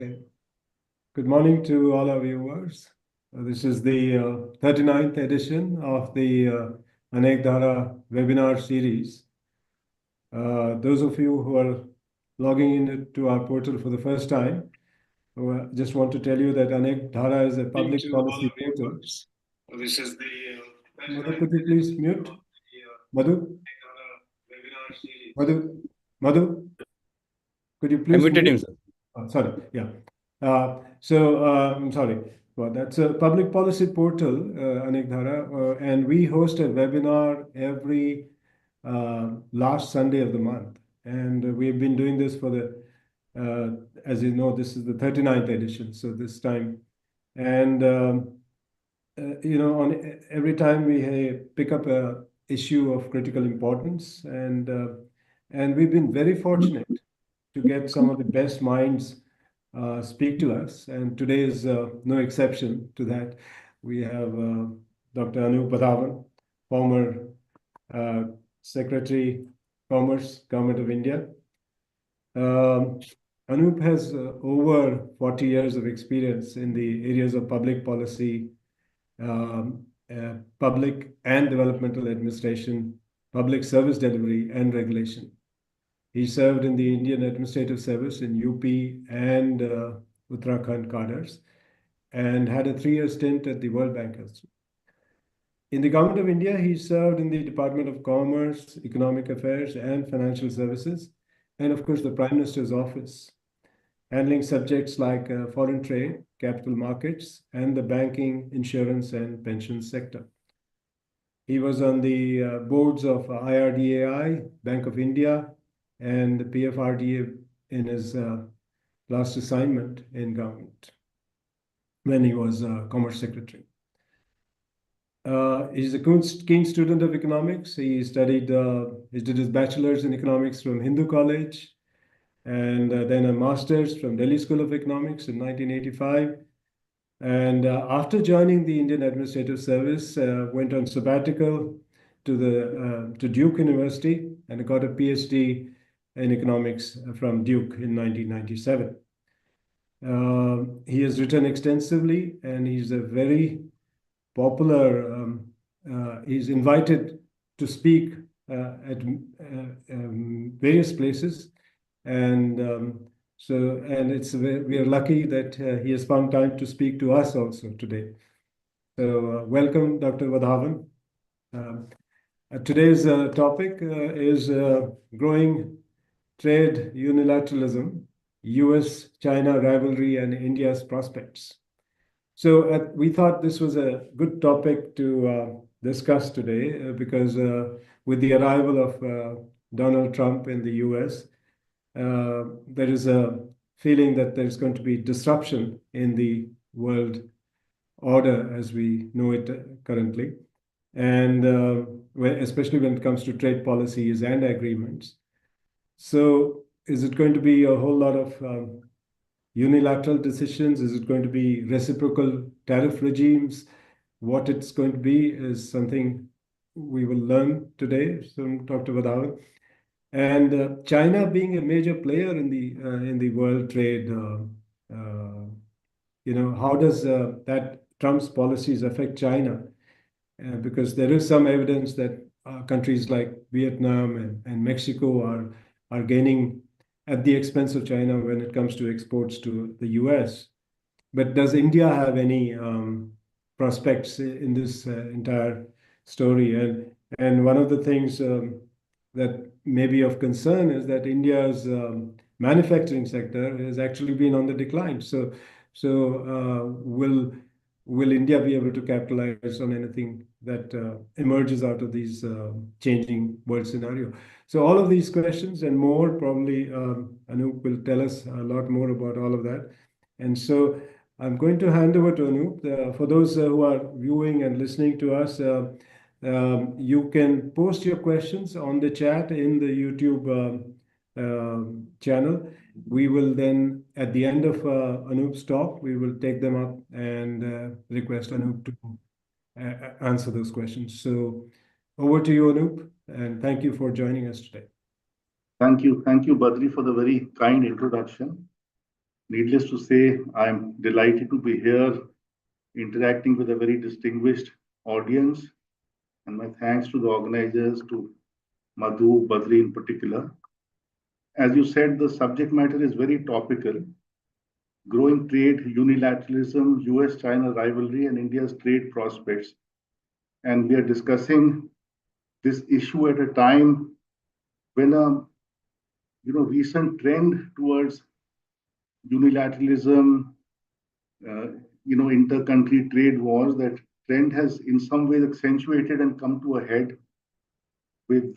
Okay. Good morning to all our viewers. This is the 39th edition of the Anekdhara webinar series. Those of you who are logging into our portal for the first time, just want to tell you that Anekdhara is a public policy portal. This is the Madhu, could you please mute? Madhu? Madhu? Madhu? Could you please I muted him, mute? sir. Oh, sorry, yeah. I'm sorry. Well, that's a public policy portal, Anekdhara, and we host a webinar every last Sunday of the month. And we've been doing this for as you know, this is the 39th edition, so this time. And, on every time we pick up a issue of critical importance, and we've been very fortunate to get some of the best minds speak to us. And today is no exception to that. We have Dr. Anup Wadhawan, former Secretary Commerce, Government of India. Anup has over 40 years of experience in the areas of public policy, public and developmental administration, public service delivery, and regulation. He served in the Indian Administrative Service in UP and Uttarakhand cadres, and had a 3-year stint at the World Bank. In the Government of India, he served in the Department of Commerce, Economic Affairs, and Financial Services, and of course the Prime Minister's office, handling subjects like foreign trade, capital markets, and the banking, insurance, and pension sector. He was on the boards of IRDAI, Bank of India, and the PFRDA in his last assignment in government when he was Commerce Secretary. He's a keen student of economics. He studied, he did his bachelor's in economics from Hindu College, and then a master's from Delhi School of Economics in 1985. And after joining the Indian Administrative Service, went on sabbatical to Duke University and got a PhD in economics from Duke in 1997. He has written extensively, and he's a very popular, he's invited to speak at various places. And we are lucky that he has found time to speak to us also today. So welcome, Dr. Wadhawan. Today's topic is growing trade unilateralism, US-China rivalry, and India's prospects. So we thought this was a good topic to discuss today because with the arrival of Donald Trump in the US, there is a feeling that there's going to be disruption in the world order as we know it currently, and especially when it comes to trade policies and agreements. So is it going to be a whole lot of unilateral decisions? Is it going to be reciprocal tariff regimes? What it's going to be is something we will learn today from Dr. Wadhawan. And China being a major player in the world trade, how does that Trump's policies affect China? Because there is some evidence that countries like Vietnam and Mexico are gaining at the expense of China when it comes to exports to the US. But does India have any prospects in this entire story? And one of the things that may be of concern is that India's manufacturing sector has actually been on the decline. So will India be able to capitalize on anything that emerges out of these changing world scenario? So all of these questions and more, probably Anup will tell us a lot more about all of that. And so I'm going to hand over to Anup. For those who are viewing and listening to us, you can post your questions on the chat in the YouTube channel. We will then, at the end of Anup's talk, we will take them up and request Anup to answer those questions. So over to you, Anup, and thank you for joining us today. Thank you, Badri, for the very kind introduction. Needless to say, I'm delighted to be here interacting with a very distinguished audience. And my thanks to the organizers, to Madhu, Badri in particular. As you said, the subject matter is very topical. Growing trade, unilateralism, US China rivalry, and India's trade prospects. And we are discussing this issue at a time when a recent trend towards unilateralism, uh, inter-country trade wars, that trend has in some ways accentuated and come to a head with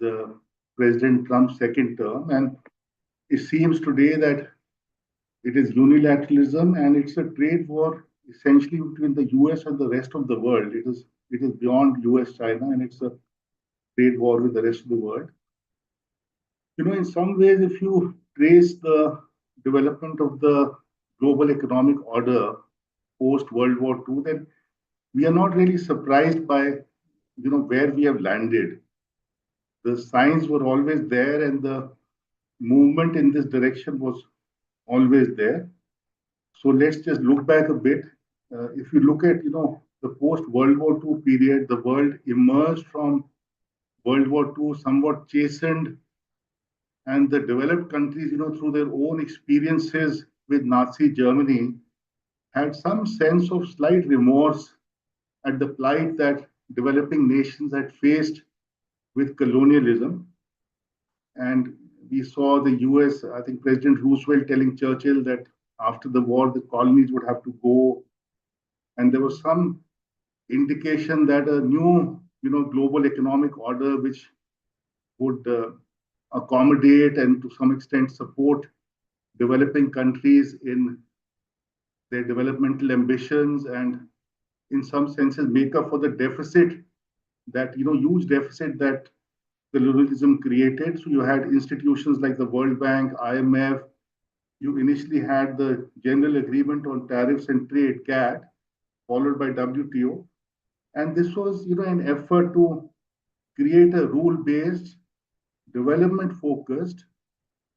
President Trump's second term. And it seems today that it is unilateralism and it's a trade war essentially between the US and the rest of the world. It is beyond US China and it's a trade war with the rest of the world. In some ways, if you trace the development of the global economic order post World War II, then we are not really surprised by where we have landed. The signs were always there, and the movement in this direction was always there. So let's just look back a bit. If you look at the post World War II period, the world emerged from World War II somewhat chastened, and the developed countries, through their own experiences with Nazi Germany, had some sense of slight remorse at the plight that developing nations had faced with colonialism. And we saw the US, I think President Roosevelt telling Churchill that after the war, the colonies would have to go. And there was some indication that a new, global economic order, which would accommodate and to some extent support developing countries in their developmental ambitions and in some senses make up for the deficit, that huge deficit that colonialism created. So you had institutions like the World Bank, IMF. You initially had the General Agreement on Tariffs and Trade, GATT, followed by WTO. And this was an effort to create a rule-based, development-focused,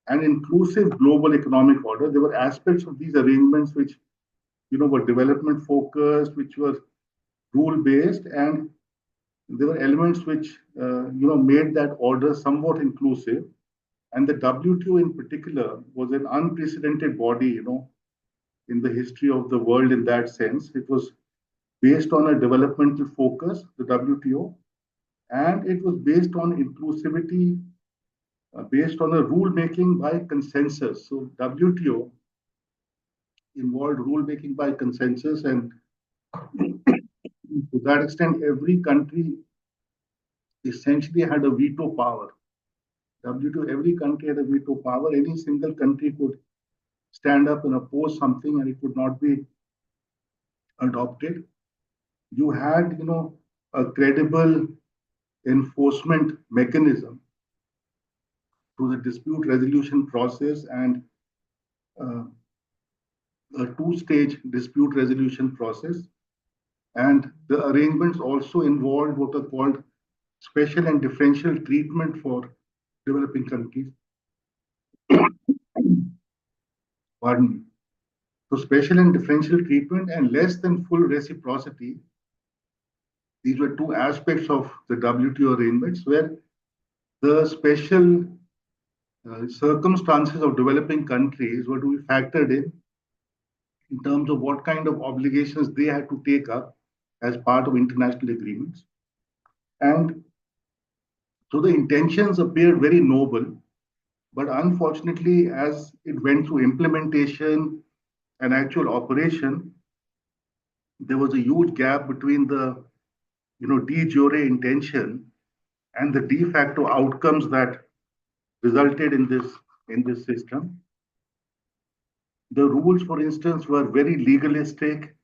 and inclusive global economic order. There were aspects of these arrangements which were development focused, which were rule based, and there were elements which made that order somewhat inclusive. And the WTO in particular was an unprecedented body, in the history of the world in that sense. It was based on a developmental focus, the WTO, and it was based on inclusivity, based on a rule making by consensus. So WTO involved rule making by consensus, and to that extent, every country essentially had a veto power. WTO, every country had a veto power. Any single country could stand up and oppose something, and it would not be adopted. You had, a credible enforcement mechanism through the dispute resolution process and uh, a two-stage dispute resolution process. And the arrangements also involved what are called special and differential treatment for developing countries. Pardon me. So special and differential treatment and less than full reciprocity. These were two aspects of the WTO arrangements where the special circumstances of developing countries were to be factored in terms of what kind of obligations they had to take up as part of international agreements. And so the intentions appeared very noble, but unfortunately, as it went through implementation and actual operation, there was a huge gap between the de jure intention and the de facto outcomes that resulted in this system. The rules, for instance, were very legalistic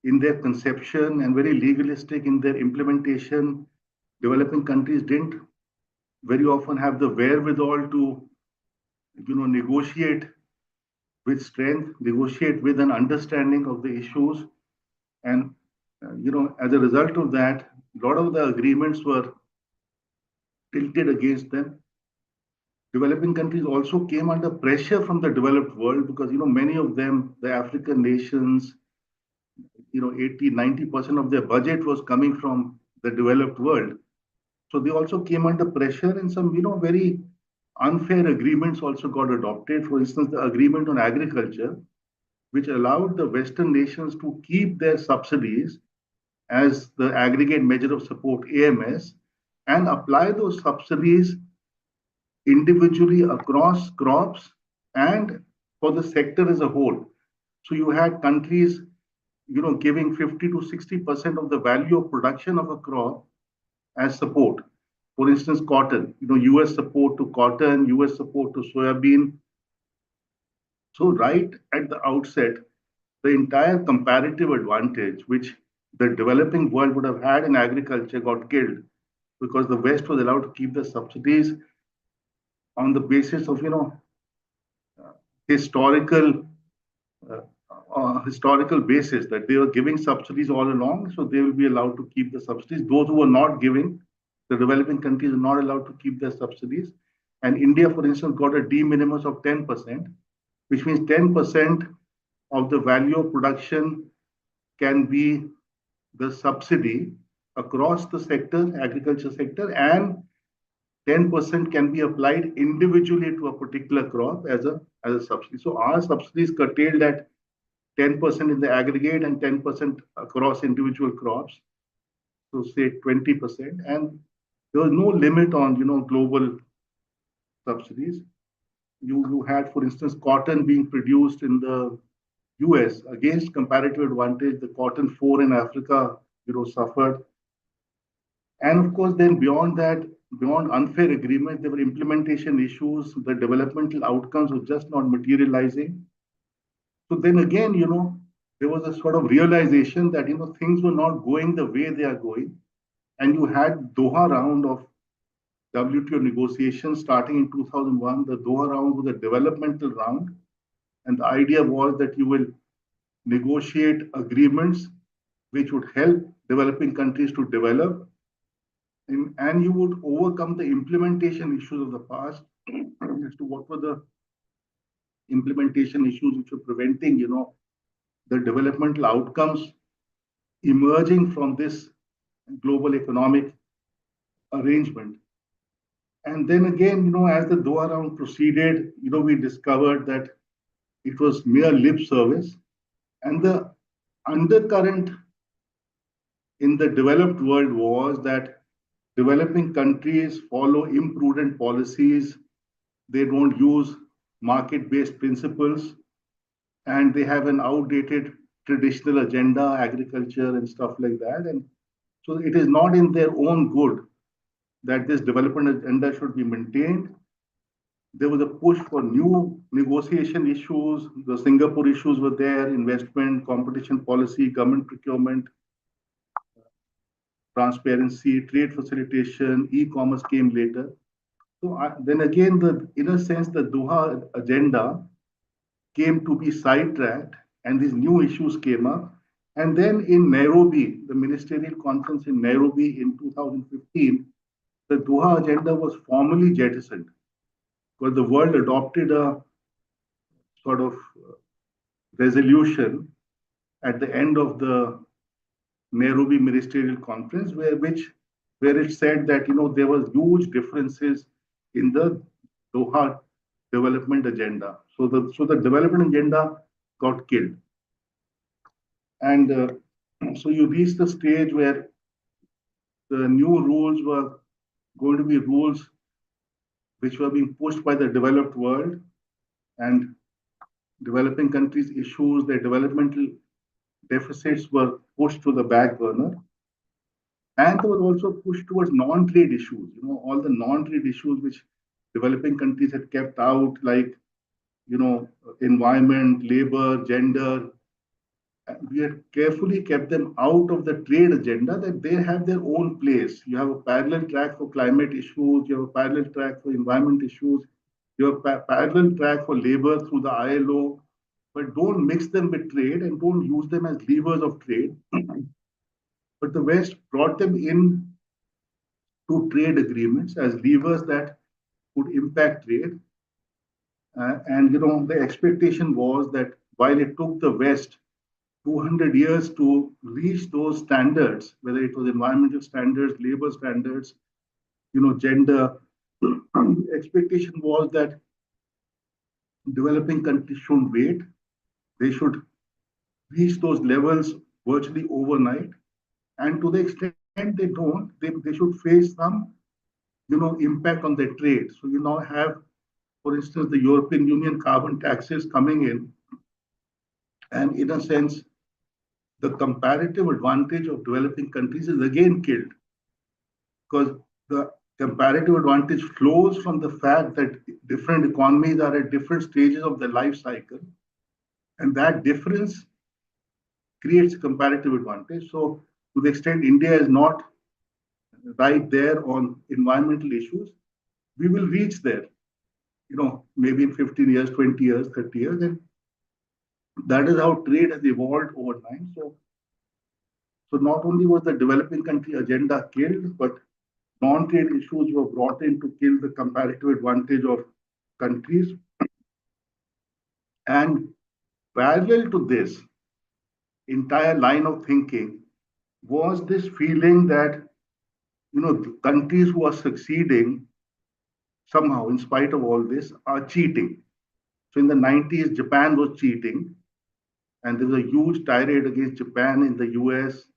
in their conception and very legalistic in their implementation. Developing countries didn't very often have the wherewithal to negotiate with strength, negotiate with an understanding of the issues. And, as a result of that, a lot of the agreements were tilted against them. developing countries also came under pressure from the developed world because, many of them, the African nations, 80, 90% of their budget was coming from the developed world. So they also came under pressure and some, very unfair agreements also got adopted. For instance, the agreement on agriculture, which allowed the Western nations to keep their subsidies as the aggregate measure of support, AMS, and apply those subsidies individually across crops and for the sector as a whole. So you had countries, giving 50 to 60% of the value of production of a crop as support. For instance, cotton, US support to cotton, US support to soybean. So right at the outset, the entire comparative advantage which the developing world would have had in agriculture got killed because the West was allowed to keep the subsidies on the basis of, historical historical basis that they were giving subsidies all along, so they will be allowed to keep the subsidies. Those who were not giving, the developing countries are not allowed to keep their subsidies. And India, for instance, got a de minimis of 10%, which means 10% of the value of production can be the subsidy across the sector, agriculture sector, and 10% can be applied individually to a particular crop as a subsidy. So our subsidies curtailed at 10% in the aggregate and 10% across individual crops. So say 20%. And there was no limit on, global subsidies. You had, for instance, cotton being produced in the US against comparative advantage. The cotton 4 in Africa, suffered. And of course, then beyond that, beyond unfair agreements, there were implementation issues. The developmental outcomes were just not materializing. So then again, there was a sort of realization that, things were not going the way they are going. And you had Doha round of WTO negotiations starting in 2001. The Doha round was a developmental round. And the idea was that you will negotiate agreements which would help developing countries to develop. And you would overcome the implementation issues of the past as to what were the implementation issues which were preventing, the developmental outcomes emerging from this global economic arrangement. And then again, as the Doha round proceeded, we discovered that it was mere lip service. And the undercurrent in the developed world was that developing countries follow imprudent policies. They don't use market-based principles, and they have an outdated traditional agenda, agriculture and stuff like that. And so it is not in their own good that this development agenda should be maintained. There was a push for new negotiation issues. The Singapore issues were there, investment, competition policy, government procurement, transparency, trade facilitation, e-commerce came later. So then again, in a sense, the Doha agenda came to be sidetracked and these new issues came up. And then in Nairobi, the ministerial conference in Nairobi in 2015, the Doha agenda was formally jettisoned because the world adopted a sort of resolution at the end of the Nairobi ministerial conference where it said that there was huge differences in the Doha development agenda. So the development agenda got killed. And so you reached the stage where the new rules were going to be rules which were being pushed by the developed world, and developing countries' issues, their developmental deficits were pushed to the back burner. And there was also push towards non-trade issues, all the non-trade issues which developing countries had kept out, like, environment, labor, gender. We had carefully kept them out of the trade agenda, that they have their own place. You have a parallel track for climate issues, you have a parallel track for environment issues, you have a parallel track for labor through the ILO, but don't mix them with trade and don't use them as levers of trade. But the West brought them in to trade agreements as levers that would impact trade. And the expectation was that while it took the West 200 years to reach those standards, whether it was environmental standards, labor standards, gender, expectation was that developing countries shouldn't wait. They should reach those levels virtually overnight. And to the extent they don't, they should face some, impact on their trade. So you now have, for instance, the European Union carbon taxes coming in, and in a sense, the comparative advantage of developing countries is again killed, because the comparative advantage flows from the fact that different economies are at different stages of their life cycle, and that difference creates comparative advantage. So to the extent India is not right there on environmental issues, we will reach there, maybe in 15 years, 20 years, 30 years. And that is how trade has evolved over time. So not only was the developing country agenda killed, but non-trade issues were brought in to kill the comparative advantage of countries. And parallel to this entire line of thinking was this feeling that, the countries who are succeeding somehow, in spite of all this, are cheating. So in the 90s, Japan was cheating, and there was a huge tirade against Japan in the US,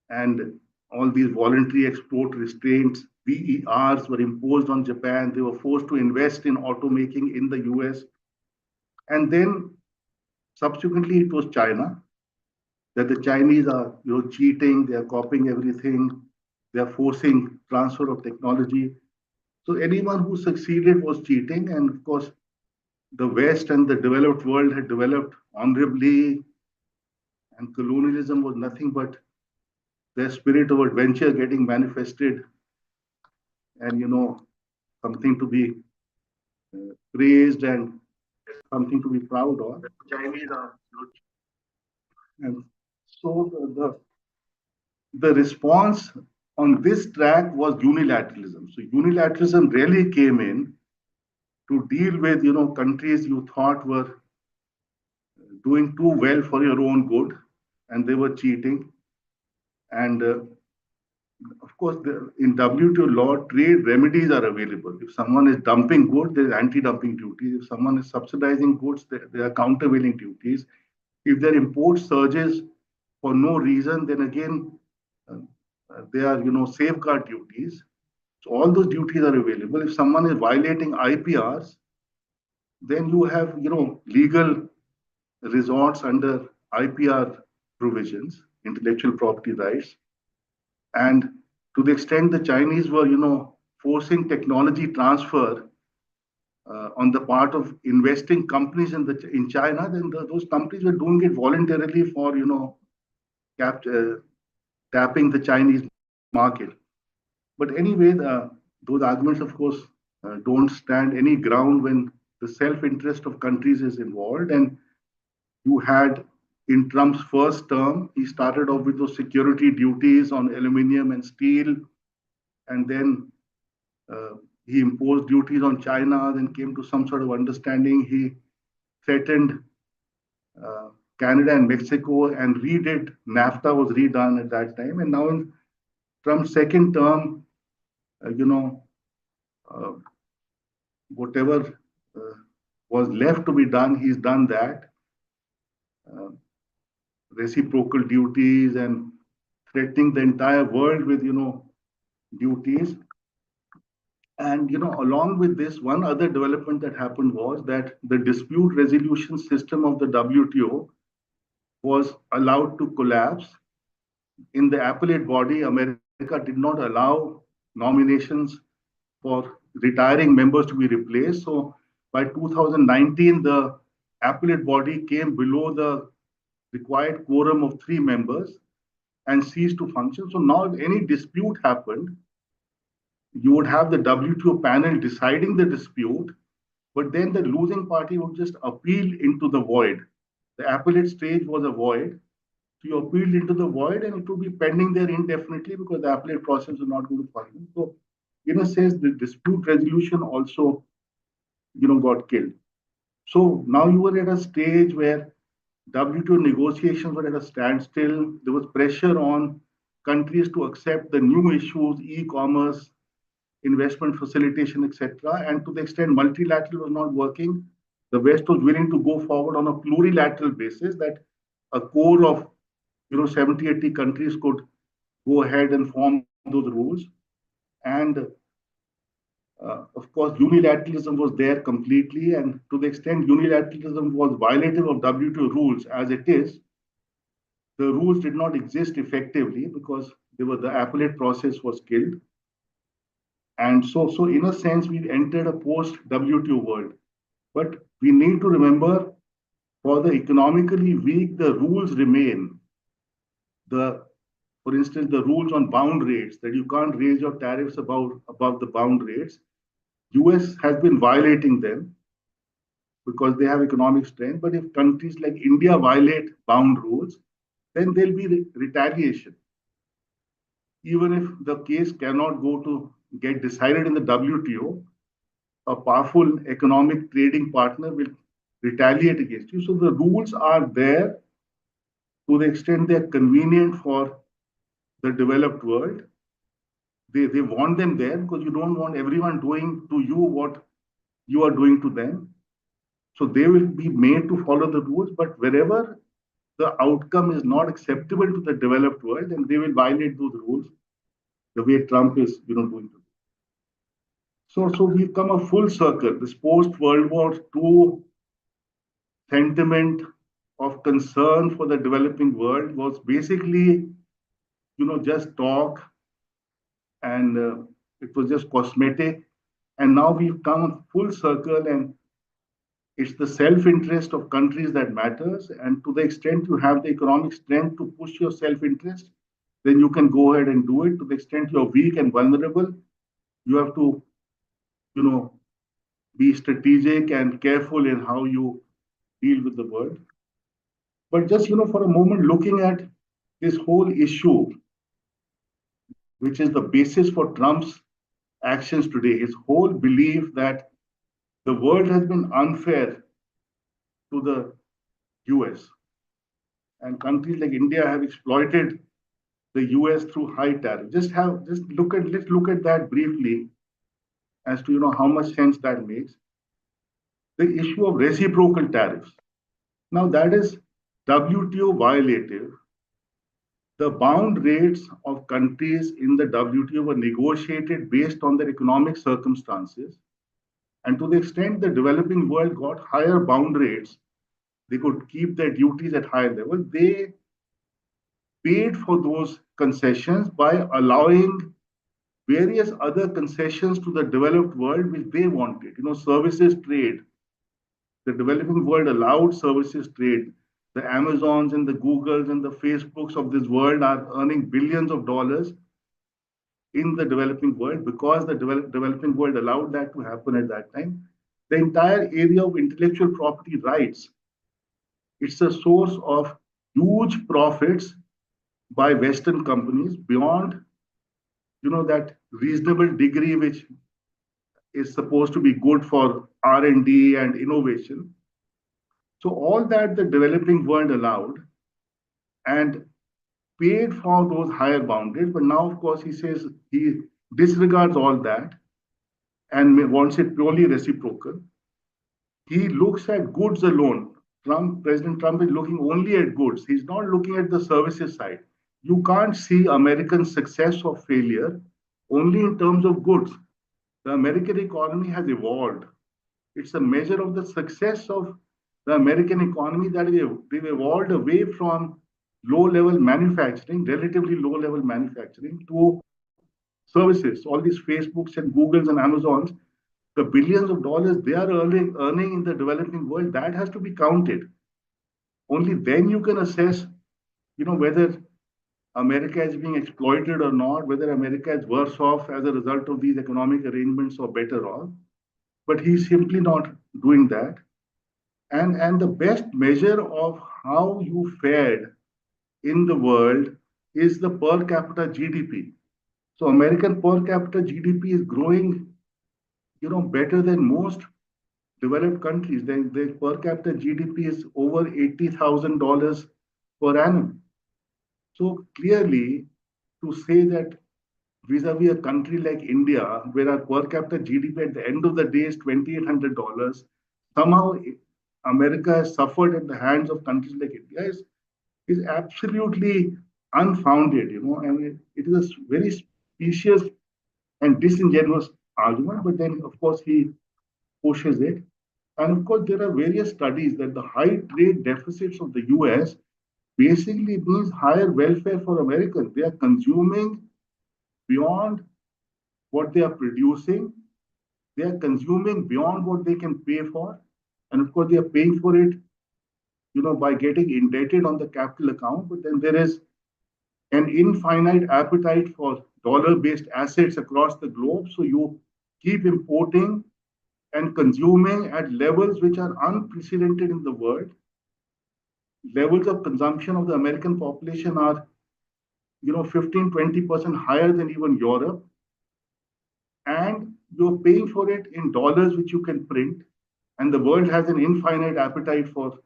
and all these voluntary export restraints, VERs, were imposed on Japan. They were forced to invest in automaking in the US. And then subsequently, it was China, that the Chinese are cheating, they are copying everything, they are forcing transfer of technology. So anyone who succeeded was cheating. And of course, the West and the developed world had developed honorably, and colonialism was nothing but their spirit of adventure getting manifested, and something to be praised and something to be proud of. Chinese are, and so the response on this track was unilateralism. So unilateralism really came in to deal with countries you thought were doing too well for your own good, and they were cheating. And of course, in WTO law, trade remedies are available. If someone is dumping goods, there's anti-dumping duties. If someone is subsidizing goods, there are countervailing duties. If their import surges for no reason, then again, there are safeguard duties. So all those duties are available. If someone is violating IPRs, then you have legal resorts under IPR provisions, intellectual property rights. And to the extent the Chinese were, forcing technology transfer on the part of investing companies in China, then those companies were doing it voluntarily for, tapping the Chinese market. But anyway, those arguments, of course, don't stand any ground when the self-interest of countries is involved. And you had, in Trump's first term, he started off with those security duties on aluminum and steel, and then he imposed duties on China, then came to some sort of understanding. He threatened Canada and Mexico, and redid NAFTA was redone at that time. And now in Trump's second term, whatever was left to be done, he's done that. Reciprocal duties and threatening the entire world with, duties. And, along with this, one other development that happened was that the dispute resolution system of the WTO was allowed to collapse. In the appellate body, America did not allow nominations for retiring members to be replaced. So by 2019, the appellate body came below the required quorum of 3 members and ceased to function. So now if any dispute happened, you would have the WTO panel deciding the dispute, but then the losing party would just appeal into the void. The appellate stage was a void. So you appealed into the void, and it would be pending there indefinitely because the appellate process is not going to function. So in a sense, the dispute resolution also, got killed. So now you were at a stage where WTO negotiations were at a standstill. There was pressure on countries to accept the new issues, e-commerce, investment facilitation, etc. And to the extent multilateral was not working, the West was willing to go forward on a plurilateral basis that a core of 70, 80 countries could go ahead and form those rules. And of course, unilateralism was there completely. And to the extent unilateralism was violative of WTO rules as it is, the rules did not exist effectively because the appellate process was killed. And so in a sense, we've entered a post-WTO world. But we need to remember, for the economically weak, the rules remain. For instance, the rules on bound rates, that you can't raise your tariffs above the bound rates. US has been violating them because they have economic strength. But if countries like India violate bound rules, then there'll be retaliation. Even if the case cannot go to get decided in the WTO, a powerful economic trading partner will retaliate against you. So the rules are there to the extent they're convenient for the developed world. They want them there because you don't want everyone doing to you what you are doing to them. So they will be made to follow the rules, but wherever the outcome is not acceptable to the developed world, then they will violate those rules the way Trump is doing. So we've come a full circle. This post World War II sentiment of concern for the developing world was basically, just talk, and it was just cosmetic. And now we've come full circle, and it's the self-interest of countries that matters. And to the extent you have the economic strength to push your self-interest, then you can go ahead and do it. To the extent you're weak and vulnerable, you have to, be strategic and careful in how you deal with the world. But just, for a moment, looking at this whole issue, which is the basis for Trump's actions today, his whole belief that the world has been unfair to the US. And countries like India have exploited the US through high tariffs. Let's look at that briefly as to how much sense that makes. The issue of reciprocal tariffs. Now that is WTO violative. The bound rates of countries in the WTO were negotiated based on their economic circumstances. And to the extent the developing world got higher bound rates, they could keep their duties at higher level. They paid for those concessions by allowing various other concessions to the developed world which they wanted. Services trade. The developing world allowed services trade. The Amazons and the Googles and the Facebooks of this world are earning billions of dollars in the developing world because the developing world allowed that to happen at that time. The entire area of intellectual property rights, it's a source of huge profits by Western companies beyond, that reasonable degree which is supposed to be good for R&D and innovation. So all that the developing world allowed and paid for those higher boundaries. But now, of course, he says he disregards all that and wants it purely reciprocal. He looks at goods alone. President Trump is looking only at goods. He's not looking at the services side. You can't see American success or failure only in terms of goods. The American economy has evolved. It's a measure of the success of the American economy that they've evolved away from low-level manufacturing, relatively low-level manufacturing, to services. All these Facebooks and Googles and Amazons, the billions of dollars they are earning in the developing world, that has to be counted. Only then you can assess, whether America is being exploited or not, whether America is worse off as a result of these economic arrangements or better off. But he's simply not doing that. And the best measure of how you fared in the world is the per capita GDP. So American per capita GDP is growing, better than most developed countries. Their per capita GDP is over $80,000 per annum. So clearly, to say that vis-a-vis a country like India, where our per capita GDP at the end of the day is $2,800, somehow America has suffered at the hands of countries like India is absolutely unfounded. I mean, it is a very specious and disingenuous argument, but then, of course, he pushes it. And of course, there are various studies that the high trade deficits of the US basically means higher welfare for Americans. They are consuming beyond what they are producing. They are consuming beyond what they can pay for. And of course, they are paying for it, by getting indebted on the capital account. But then there is an infinite appetite for dollar-based assets across the globe. So you keep importing and consuming at levels which are unprecedented in the world. Levels of consumption of the American population are, 15-20% higher than even Europe. And you're paying for it in dollars, which you can print. And the world has an infinite appetite for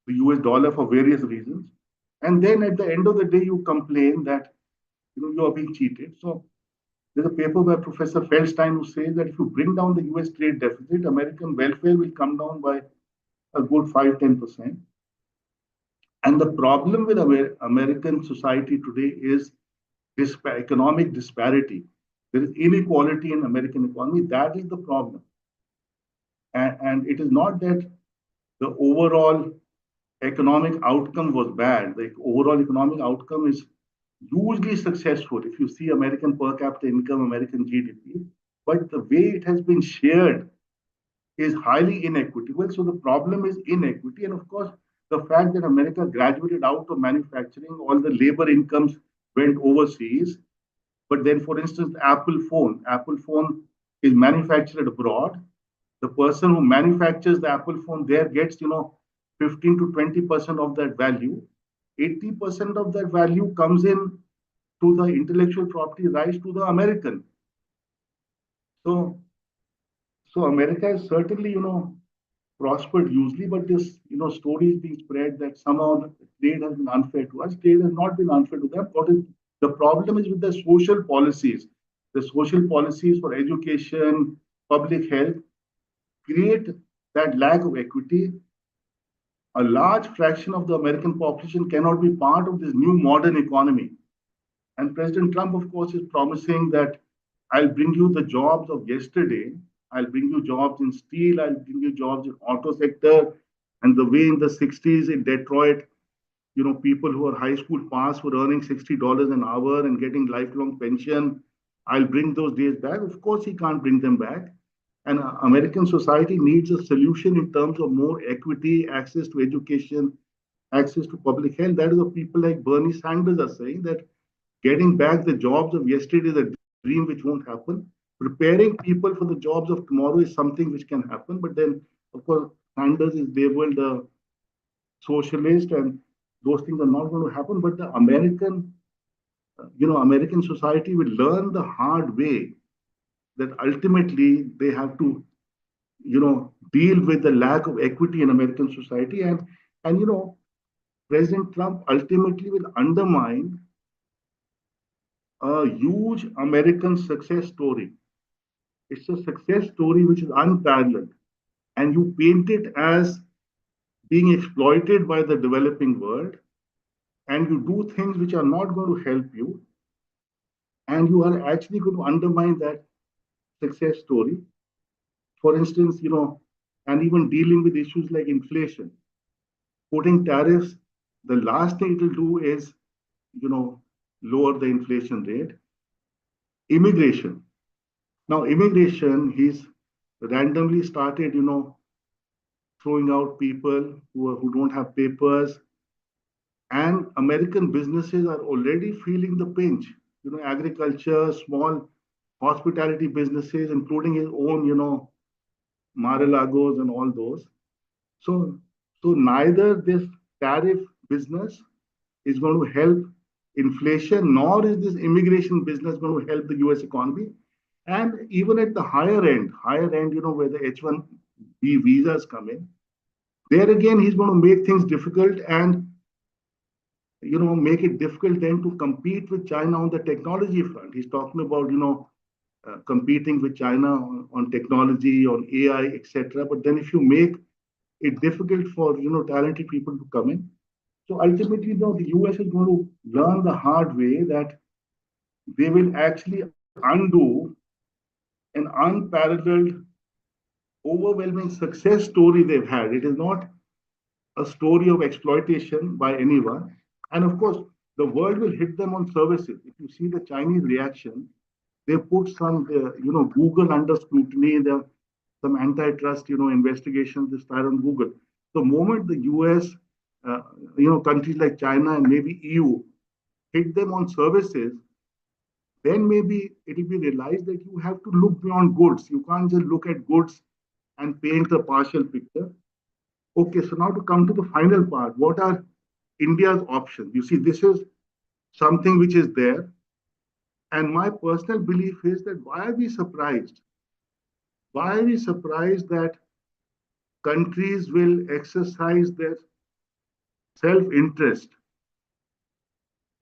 the US dollar for various reasons. And then at the end of the day, you complain that you are being cheated. So there's a paper by Professor Feldstein who says that if you bring down the US trade deficit, American welfare will come down by a good 5-10%. And the problem with American society today is economic disparity. There is inequality in American economy. That is the problem. And it is not that the overall economic outcome was bad. The overall economic outcome is hugely successful if you see American per capita income, American GDP. But the way it has been shared is highly inequitable. So the problem is inequity. And of course, the fact that America graduated out of manufacturing, all the labor incomes went overseas. But then, for instance, Apple phone is manufactured abroad. The person who manufactures the Apple phone there gets, 15 to 20% of that value. 80% of that value comes in to the intellectual property rights to the American. So, America is certainly, prospered hugely, but this, story is being spread that somehow trade has been unfair to us. Trade has not been unfair to them. What is the problem is with the social policies. The social policies for education, public health create that lack of equity. A large fraction of the American population cannot be part of this new modern economy. And President Trump, of course, is promising that I'll bring you the jobs of yesterday. I'll bring you jobs in steel. I'll bring you jobs in auto sector. And the way in the 60s in Detroit, people who are high school pass were earning $60 an hour and getting lifelong pension. I'll bring those days back. Of course, he can't bring them back. And American society needs a solution in terms of more equity, access to education, access to public health. That is what people like Bernie Sanders are saying, that getting back the jobs of yesterday is a dream which won't happen. Preparing people for the jobs of tomorrow is something which can happen. But then, of course, Sanders is labeled a socialist, and those things are not going to happen. But the American society will learn the hard way that ultimately they have to, deal with the lack of equity in American society. And President Trump ultimately will undermine a huge American success story. It's a success story which is unparalleled. And you paint it as being exploited by the developing world, and you do things which are not going to help you, and you are actually going to undermine that success story. For instance, and even dealing with issues like inflation, putting tariffs, the last thing it will do is, lower the inflation rate. Immigration. Now, immigration, he's randomly started, throwing out people who don't have papers. And American businesses are already feeling the pinch. Agriculture, small hospitality businesses, including his own, Mar-a-Lagos and all those. So neither this tariff business is going to help inflation, nor is this immigration business going to help the US economy. And even at the higher end, where the H1B visas come in, there again, he's going to make things difficult and, make it difficult then to compete with China on the technology front. He's talking about, competing with China on technology, on AI, etc. But then if you make it difficult for, talented people to come in, so ultimately, the US is going to learn the hard way that they will actually undo an unparalleled, overwhelming success story they've had. It is not a story of exploitation by anyone. And of course, the world will hit them on services. If you see the Chinese reaction, they put some, Google under scrutiny. There are some antitrust, investigations this time on Google. The moment the US, countries like China and maybe EU hit them on services, then maybe it will be realized that you have to look beyond goods. You can't just look at goods and paint a partial picture. Okay, so now to come to the final part, what are India's options? You see, this is something which is there. And my personal belief is that why are we surprised? Why are we surprised that countries will exercise their self-interest?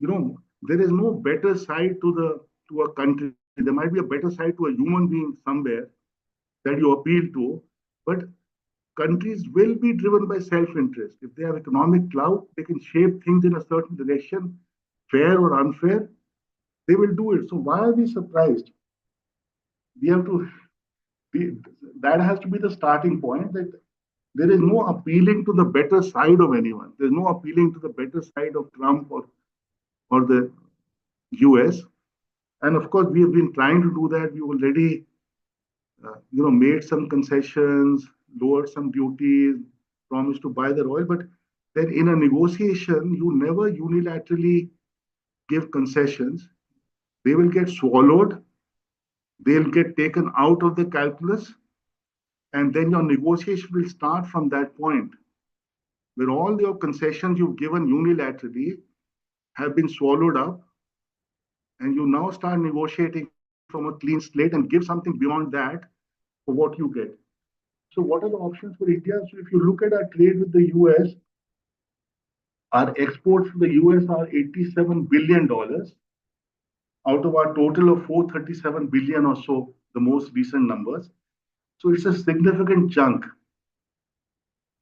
There is no better side to a country. There might be a better side to a human being somewhere that you appeal to, but countries will be driven by self-interest. If they have economic clout, they can shape things in a certain direction, fair or unfair, they will do it. So why are we surprised? We have to be, that has to be the starting point, that there is no appealing to the better side of anyone. There's no appealing to the better side of Trump or the US. And of course, we have been trying to do that. We already, made some concessions, lowered some duties, promised to buy the oil. But then in a negotiation, you never unilaterally give concessions. They will get swallowed. They'll get taken out of the calculus. And then your negotiation will start from that point, where all your concessions you've given unilaterally have been swallowed up. And you now start negotiating from a clean slate and give something beyond that for what you get. So what are the options for India? So if you look at our trade with the US, our exports to the US are $87 billion out of our total of 437 billion or so, the most recent numbers. So it's a significant chunk.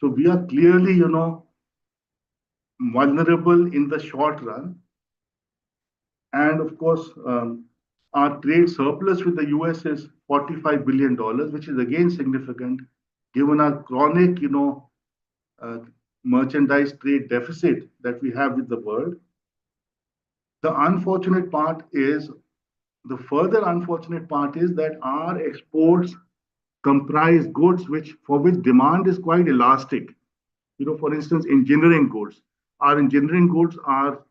So we are clearly, vulnerable in the short run. And of course, our trade surplus with the US is $45 billion, which is again significant given our chronic, merchandise trade deficit that we have with the world. The further unfortunate part is that our exports comprise goods for which demand is quite elastic. For instance, engineering goods. Our engineering goods are,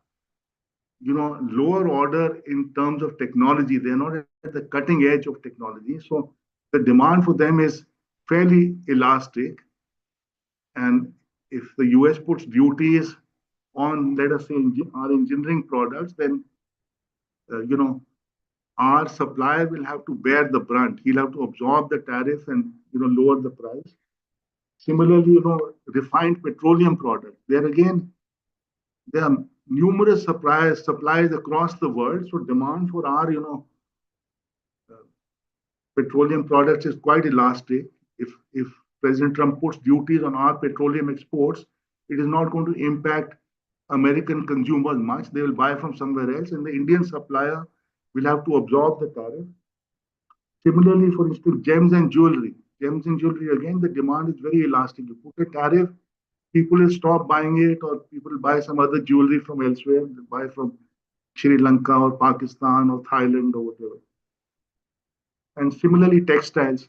lower order in terms of technology. They're not at the cutting edge of technology. So the demand for them is fairly elastic. And if the US puts duties on, let us say, our engineering products, then, our supplier will have to bear the brunt. He'll have to absorb the tariff and, lower the price. Similarly, refined petroleum products. There again, there are numerous suppliers across the world. So demand for our, petroleum products is quite elastic. If President Trump puts duties on our petroleum exports, it is not going to impact American consumers much. They will buy from somewhere else, and the Indian supplier will have to absorb the tariff. Similarly, for instance, gems and jewelry. Gems and jewelry, again, the demand is very elastic. You put a tariff, people will stop buying it, or people will buy some other jewelry from elsewhere. They'll buy from Sri Lanka or Pakistan or Thailand or whatever. And similarly, textiles.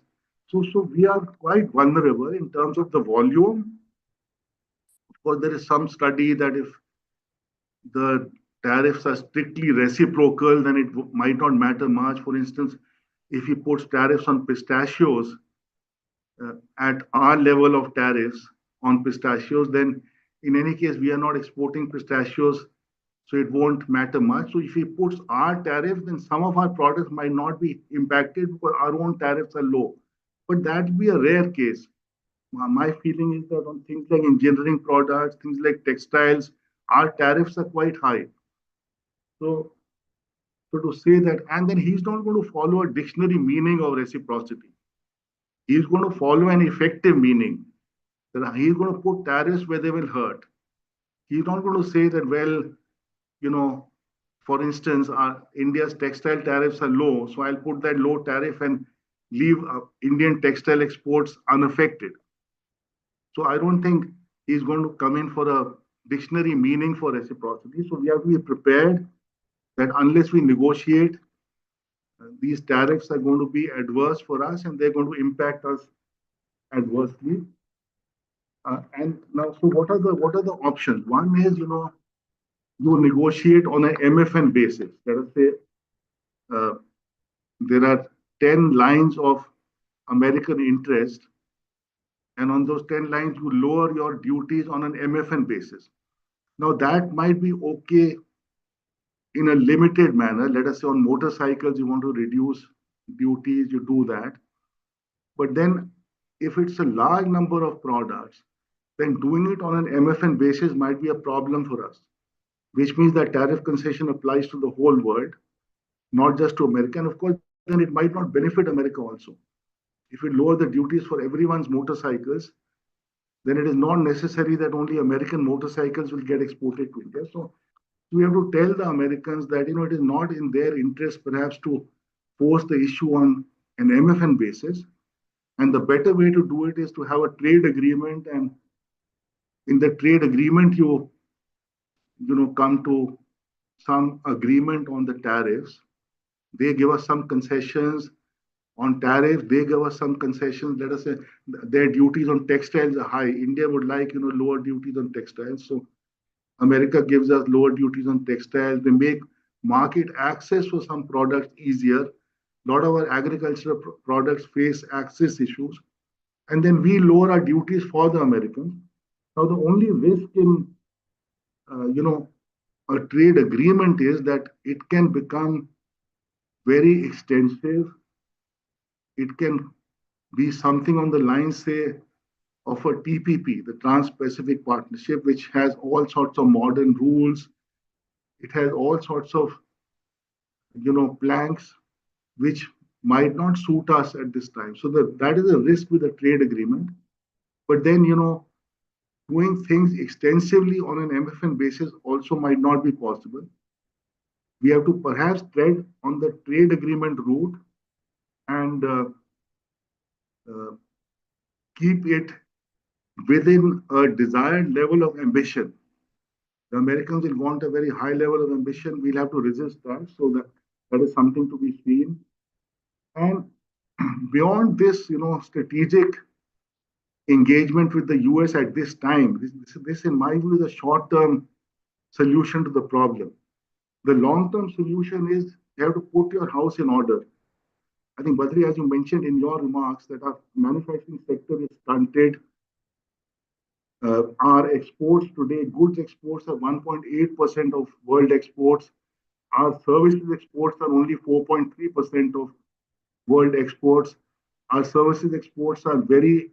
So we are quite vulnerable in terms of the volume. Of course, there is some study that if the tariffs are strictly reciprocal, then it might not matter much. For instance, if he puts tariffs on pistachios at our level of tariffs on pistachios, then in any case, we are not exporting pistachios so it won't matter much. So if he puts our tariffs, then some of our products might not be impacted because our own tariffs are low. But that would be a rare case. My feeling is that on things like engineering products, things like textiles, our tariffs are quite high. So, so to say that, and then he's not going to follow a dictionary meaning of reciprocity. He's going to follow an effective meaning. That he's going to put tariffs where they will hurt. He's not going to say that, well, you know, for instance, India's textile tariffs are low, so I'll put that low tariff and leave Indian textile exports unaffected. So I don't think he's going to come in for a dictionary meaning for reciprocity. So we have to be prepared that unless we negotiate, these tariffs are going to be adverse for us and they're going to impact us adversely. And now, so what are the options? One is, you negotiate on an MFN basis. Let us say there are 10 lines of American interest, and on those 10 lines, you lower your duties on an MFN basis. Now, that might be okay in a limited manner. Let us say on motorcycles, you want to reduce duties, you do that. But then, if it's a large number of products, then doing it on an MFN basis might be a problem for us, which means that tariff concession applies to the whole world, not just to America. And of course, then it might not benefit America also. If we lower the duties for everyone's motorcycles, then it is not necessary that only American motorcycles will get exported to India. So we have to tell the Americans that it is not in their interest perhaps to force the issue on an MFN basis. And the better way to do it is to have a trade agreement, and in the trade agreement you come to some agreement on the tariffs. They give us some concessions on tariffs. They give us some concessions. Let us say their duties on textiles are high. India would like lower duties on textiles. So America gives us lower duties on textiles. They make market access for some products easier. A lot of our agricultural products face access issues. And then we lower our duties for the Americans. Now, the only risk in, a trade agreement is that it can become very extensive. It can be something on the lines, say, of a TPP, the Trans-Pacific Partnership, which has all sorts of modern rules. It has all sorts of, planks which might not suit us at this time. So that is a risk with a trade agreement. But then, doing things extensively on an MFN basis also might not be possible. We have to perhaps tread on the trade agreement route and keep it within a desired level of ambition. The Americans will want a very high level of ambition. We'll have to resist that. So that is something to be seen. And beyond this, strategic engagement with the US at this time, this in my view is a short-term solution to the problem. The long-term solution is you have to put your house in order. I think, Badri, as you mentioned in your remarks, that our manufacturing sector is stunted. Our exports today, goods exports are 1.8% of world exports. Our services exports are only 4.3% of world exports. Our services exports are very,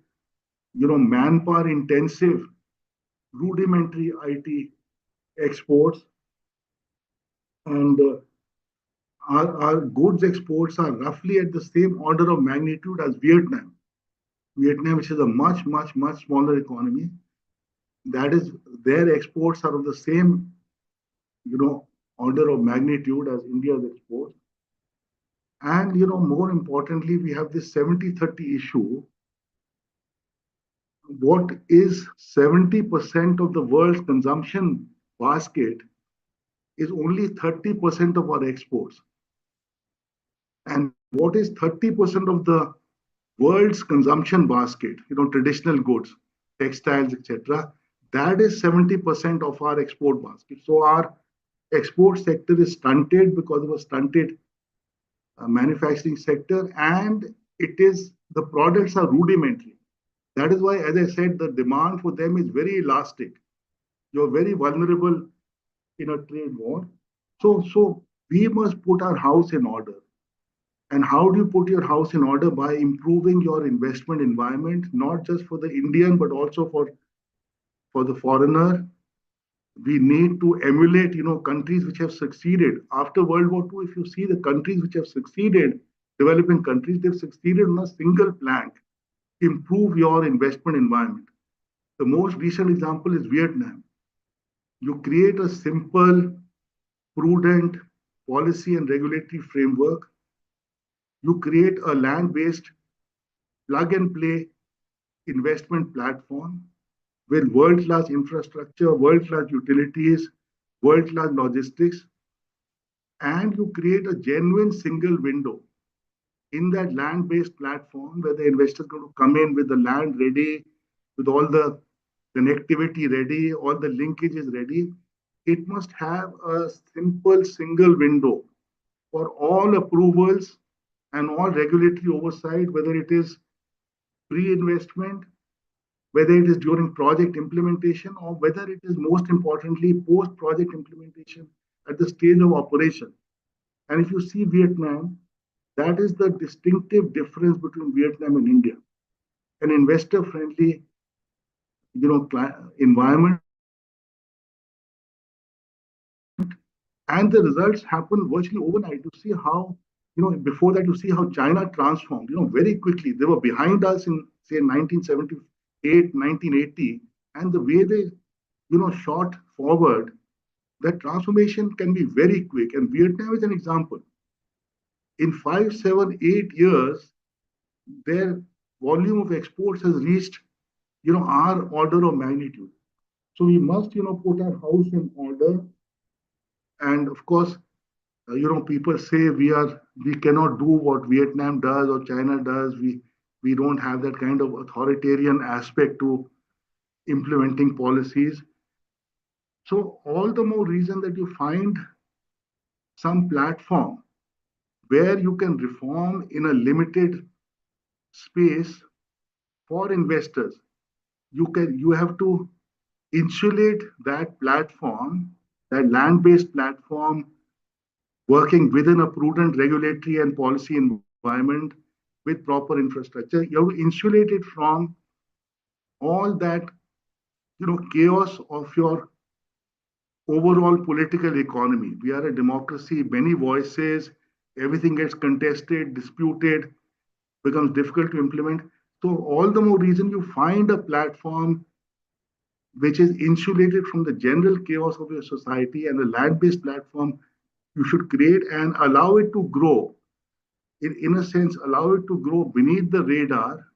manpower intensive, rudimentary IT exports. And our goods exports are roughly at the same order of magnitude as Vietnam. Vietnam, which is a much, much, much smaller economy, that is, their exports are of the same, order of magnitude as India's exports. And, more importantly, we have this 70-30 issue. What is 70% of the world's consumption basket is only 30% of our exports. And what is 30% of the world's consumption basket, traditional goods, textiles, etc., that is 70% of our export basket. So our export sector is stunted because of a stunted manufacturing sector, and the products are rudimentary. That is why, as I said, the demand for them is very elastic. You're very vulnerable in a trade war. So we must put our house in order. And how do you put your house in order? By improving your investment environment, not just for the Indian, but also for the foreigner. We need to emulate, countries which have succeeded. After World War II, if you see the countries which have succeeded, developing countries, they've succeeded on a single plank. Improve your investment environment. The most recent example is Vietnam. You create a simple, prudent policy and regulatory framework. You create a land-based plug and play investment platform with world-class infrastructure, world-class utilities, world-class logistics, and you create a genuine single window in that land-based platform where the investor is going to come in with the land ready, with all the connectivity ready, all the linkages ready. It must have a simple single window for all approvals and all regulatory oversight, whether it is pre-investment, whether it is during project implementation, or whether it is most importantly post-project implementation at the stage of operation. And if you see Vietnam, that is the distinctive difference between Vietnam and India. An investor-friendly, environment, and the results happen virtually overnight. You see how, before that, you see how China transformed, very quickly. They were behind us in, say, 1978, 1980, and the way they, shot forward, that transformation can be very quick. And Vietnam is an example. In 5, 7, 8 years, their volume of exports has reached, our order of magnitude. So we must, put our house in order. And of course, people say we cannot do what Vietnam does or China does. We don't have that kind of authoritarian aspect to implementing policies. So all the more reason that you find some platform where you can reform in a limited space for investors. You have to insulate that platform, that land-based platform, working within a prudent regulatory and policy environment with proper infrastructure. You have to insulate it from all that chaos of your overall political economy. We are a democracy, many voices, everything gets contested, disputed, becomes difficult to implement. So all the more reason you find a platform which is insulated from the general chaos of your society, and a land-based platform you should create and allow it to grow. In a sense, allow it to grow beneath the radar,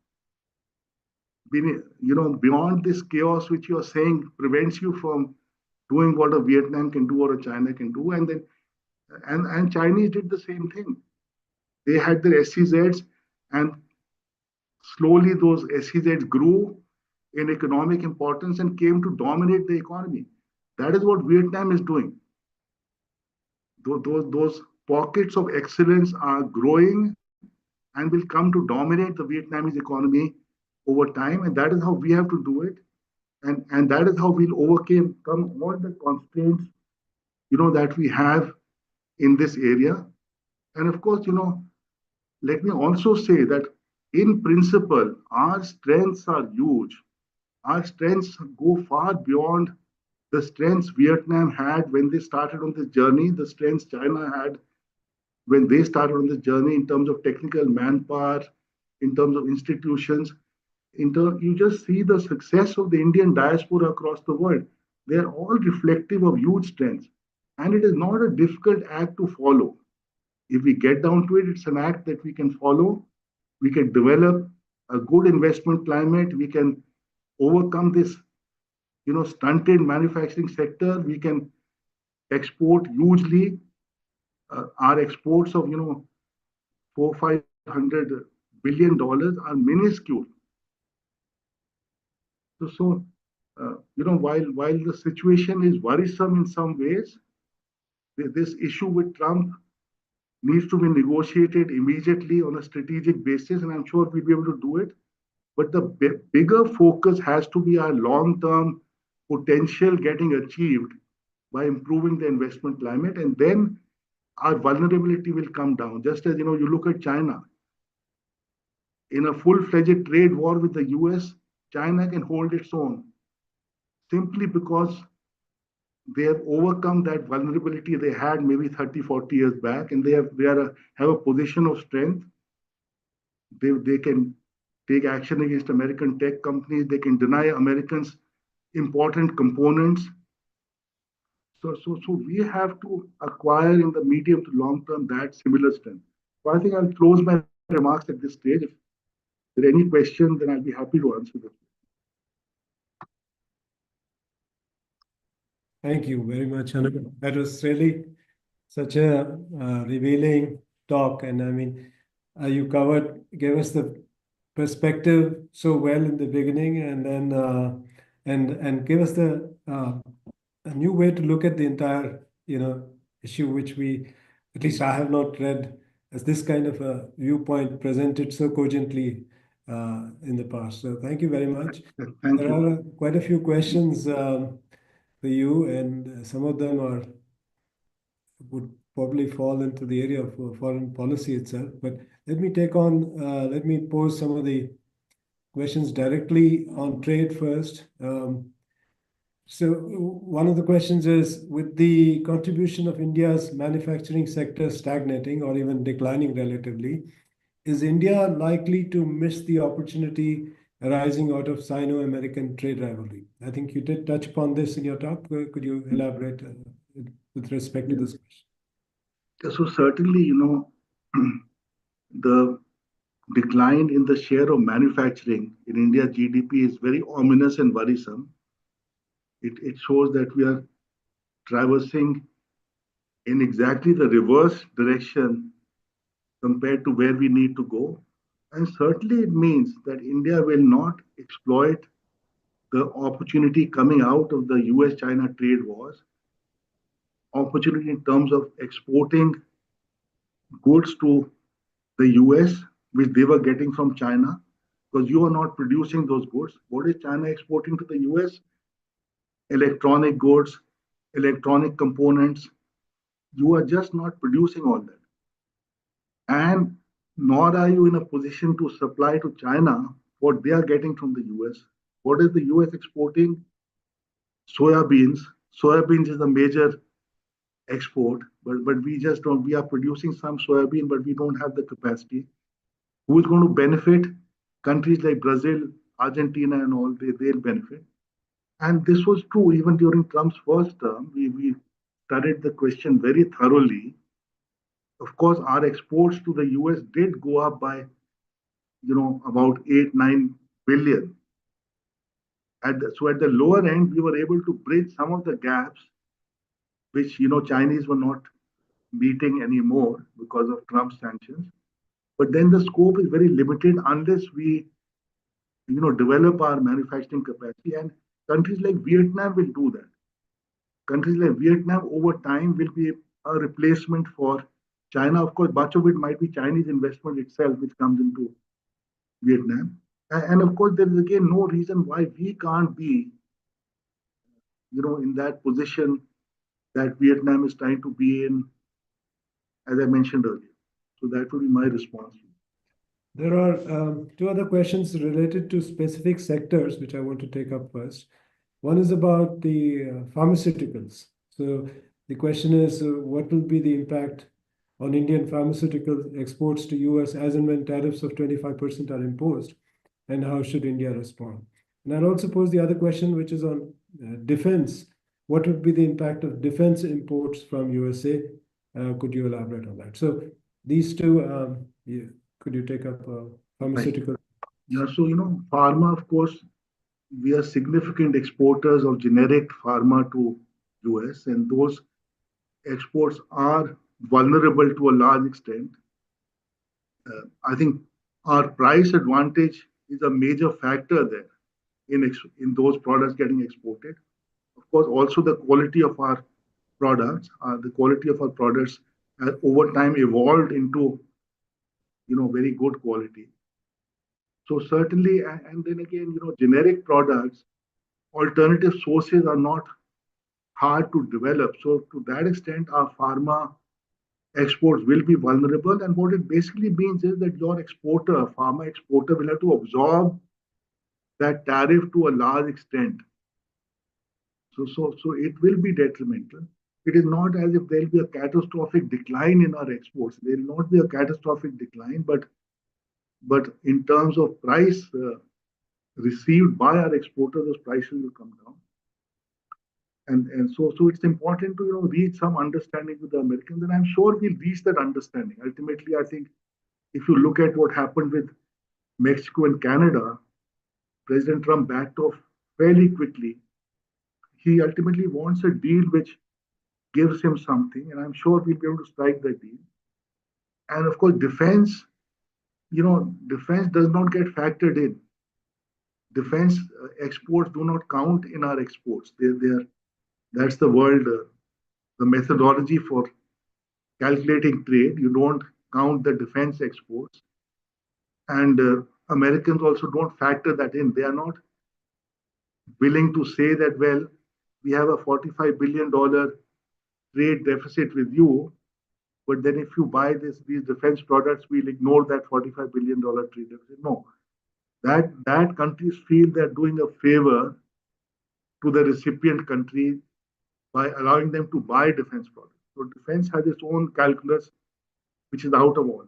beyond this chaos which you are saying prevents you from doing what a Vietnam can do or a China can do. And then and Chinese did the same thing. They had their SEZs, and slowly those SEZs grew in economic importance and came to dominate the economy. That is what Vietnam is doing. Those pockets of excellence are growing and will come to dominate the Vietnamese economy over time. And that is how we have to do it. And that is how we'll overcome all the constraints, that we have in this area. And of course, let me also say that in principle, our strengths are huge. Our strengths go far beyond the strengths Vietnam had when they started on this journey, the strengths China had when they started on this journey in terms of technical manpower, in terms of institutions. You just see the success of the Indian diaspora across the world. They're all reflective of huge strengths. And it is not a difficult act to follow. If we get down to it, it's an act that we can follow. We can develop a good investment climate. We can overcome this, stunted manufacturing sector. We can export hugely. Our exports of, $400-500 billion are minuscule. So while the situation is worrisome in some ways, this issue with Trump needs to be negotiated immediately on a strategic basis, and I'm sure we'll be able to do it. But the bigger focus has to be our long-term potential getting achieved by improving the investment climate, and then our vulnerability will come down. Just as you look at China in a full-fledged trade war with the US, China can hold its own simply because they have overcome that vulnerability they had maybe 30, 40 years back, and have a position of strength. They can take action against American tech companies. They can deny Americans important components. So we have to acquire in the medium to long term that similar strength. So I think I'll close my remarks at this stage. If there are any questions, then I'll be happy to answer them. Thank you very much, Anup. That was really such a revealing talk. And I mean, you gave us the perspective so well in the beginning, and then and gave us a new way to look at the entire, issue, which at least I have not read as this kind of a viewpoint presented so cogently in the past. So thank you very much. Thank There you. are quite a few questions for you, and some of them would probably fall into the area of foreign policy itself. But let me pose some of the questions directly on trade first. So one of the questions is, with the contribution of India's manufacturing sector stagnating or even declining relatively, is India likely to miss the opportunity arising out of Sino-American trade rivalry? I think you did touch upon this in your talk. Could you elaborate with respect to this question? So certainly, the decline in the share of manufacturing in India's GDP is very ominous and worrisome. It shows that we are traversing in exactly the reverse direction compared to where we need to go. And certainly it means that India will not exploit the opportunity coming out of the US-China trade wars, opportunity in terms of exporting goods to the US, which they were getting from China, because you are not producing those goods. What is China exporting to the US? Electronic goods, electronic components. You are just not producing all that. And nor are you in a position to supply to China what they are getting from the US. What is the US exporting? Soybeans. Soybeans is a major export, but we just don't. We are producing some soybean, but we don't have the capacity. Who is going to benefit? Countries like Brazil, Argentina, and all, they'll benefit. And this was true even during Trump's first term. We studied the question very thoroughly. Of course, our exports to the US did go up by, about 8-9 billion. So at the lower end, we were able to bridge some of the gaps which Chinese were not meeting anymore because of Trump's sanctions. But then the scope is very limited unless we develop our manufacturing capacity, and countries like Vietnam will do that. Countries like Vietnam over time will be a replacement for China. Of course, much of it might be Chinese investment itself which comes into Vietnam. And of course, there is again no reason why we can't be, in that position that Vietnam is trying to be in, as I mentioned earlier. So that would be my response. There are two other questions related to specific sectors, which I want to take up first. One is about the pharmaceuticals. So the question is, what will be the impact on Indian pharmaceutical exports to US as and when tariffs of 25% are imposed, and how should India respond? And I'll also pose the other question, which is on defense. What would be the impact of defense imports from USA? Could you elaborate on that? So these two, could you take up pharmaceutical? Yeah, so pharma, of course, we are significant exporters of generic pharma to US, and those exports are vulnerable to a large extent. I think our price advantage is a major factor there in those products getting exported. Of course, also the quality of our products, has over time evolved into very good quality. So certainly, and then again, generic products, alternative sources are not hard to develop. So to that extent, our pharma exports will be vulnerable. And what it basically means is that your exporter, pharma exporter, will have to absorb that tariff to a large extent. So it will be detrimental. It is not as if there will be a catastrophic decline in our exports. There will not be a catastrophic decline, but in terms of price received by our exporter, those prices will come down. And so it's important to reach some understanding with the Americans, and I'm sure we'll reach that understanding. Ultimately, I think if you look at what happened with Mexico and Canada, President Trump backed off fairly quickly. He ultimately wants a deal which gives him something, and I'm sure we'll be able to strike that deal. And of course, defense does not get factored in. Defense exports do not count in our exports. That's the world, the methodology for calculating trade. You don't count the defense exports. And Americans also don't factor that in. They are not willing to say that, well, we have a $45 billion trade deficit with you, but then if you buy these defense products, we'll ignore that $45 billion trade deficit. No, that countries feel they're doing a favor to the recipient country by allowing them to buy defense products. So defense has its own calculus, which is out of all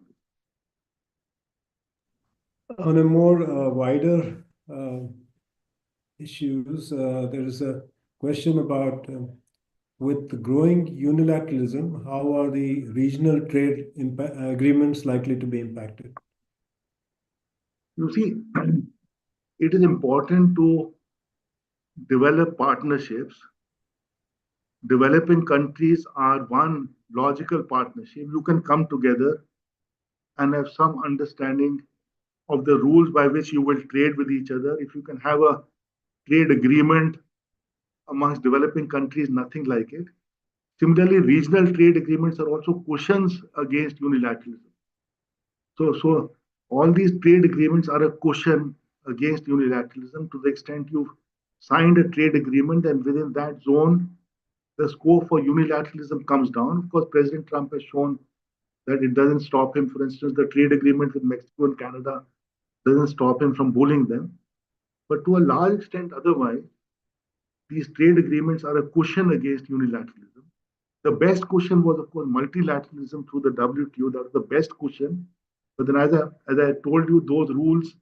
this. On a more wider issues, there is a question about with the growing unilateralism, how are the regional trade agreements likely to be impacted? You see, it is important to develop partnerships. Developing countries are one logical partnership. You can come together and have some understanding of the rules by which you will trade with each other. If you can have a trade agreement amongst developing countries, nothing like it. Similarly, regional trade agreements are also cushions against unilateralism. So all these trade agreements are a cushion against unilateralism to the extent you've signed a trade agreement, and within that zone, the scope for unilateralism comes down. Of course, President Trump has shown that it doesn't stop him. For instance, the trade agreement with Mexico and Canada doesn't stop him from bullying them. But to a large extent, otherwise, these trade agreements are a cushion against unilateralism. The best cushion was, of course, multilateralism through the WTO. That was the best cushion. But then, as I told you, those rules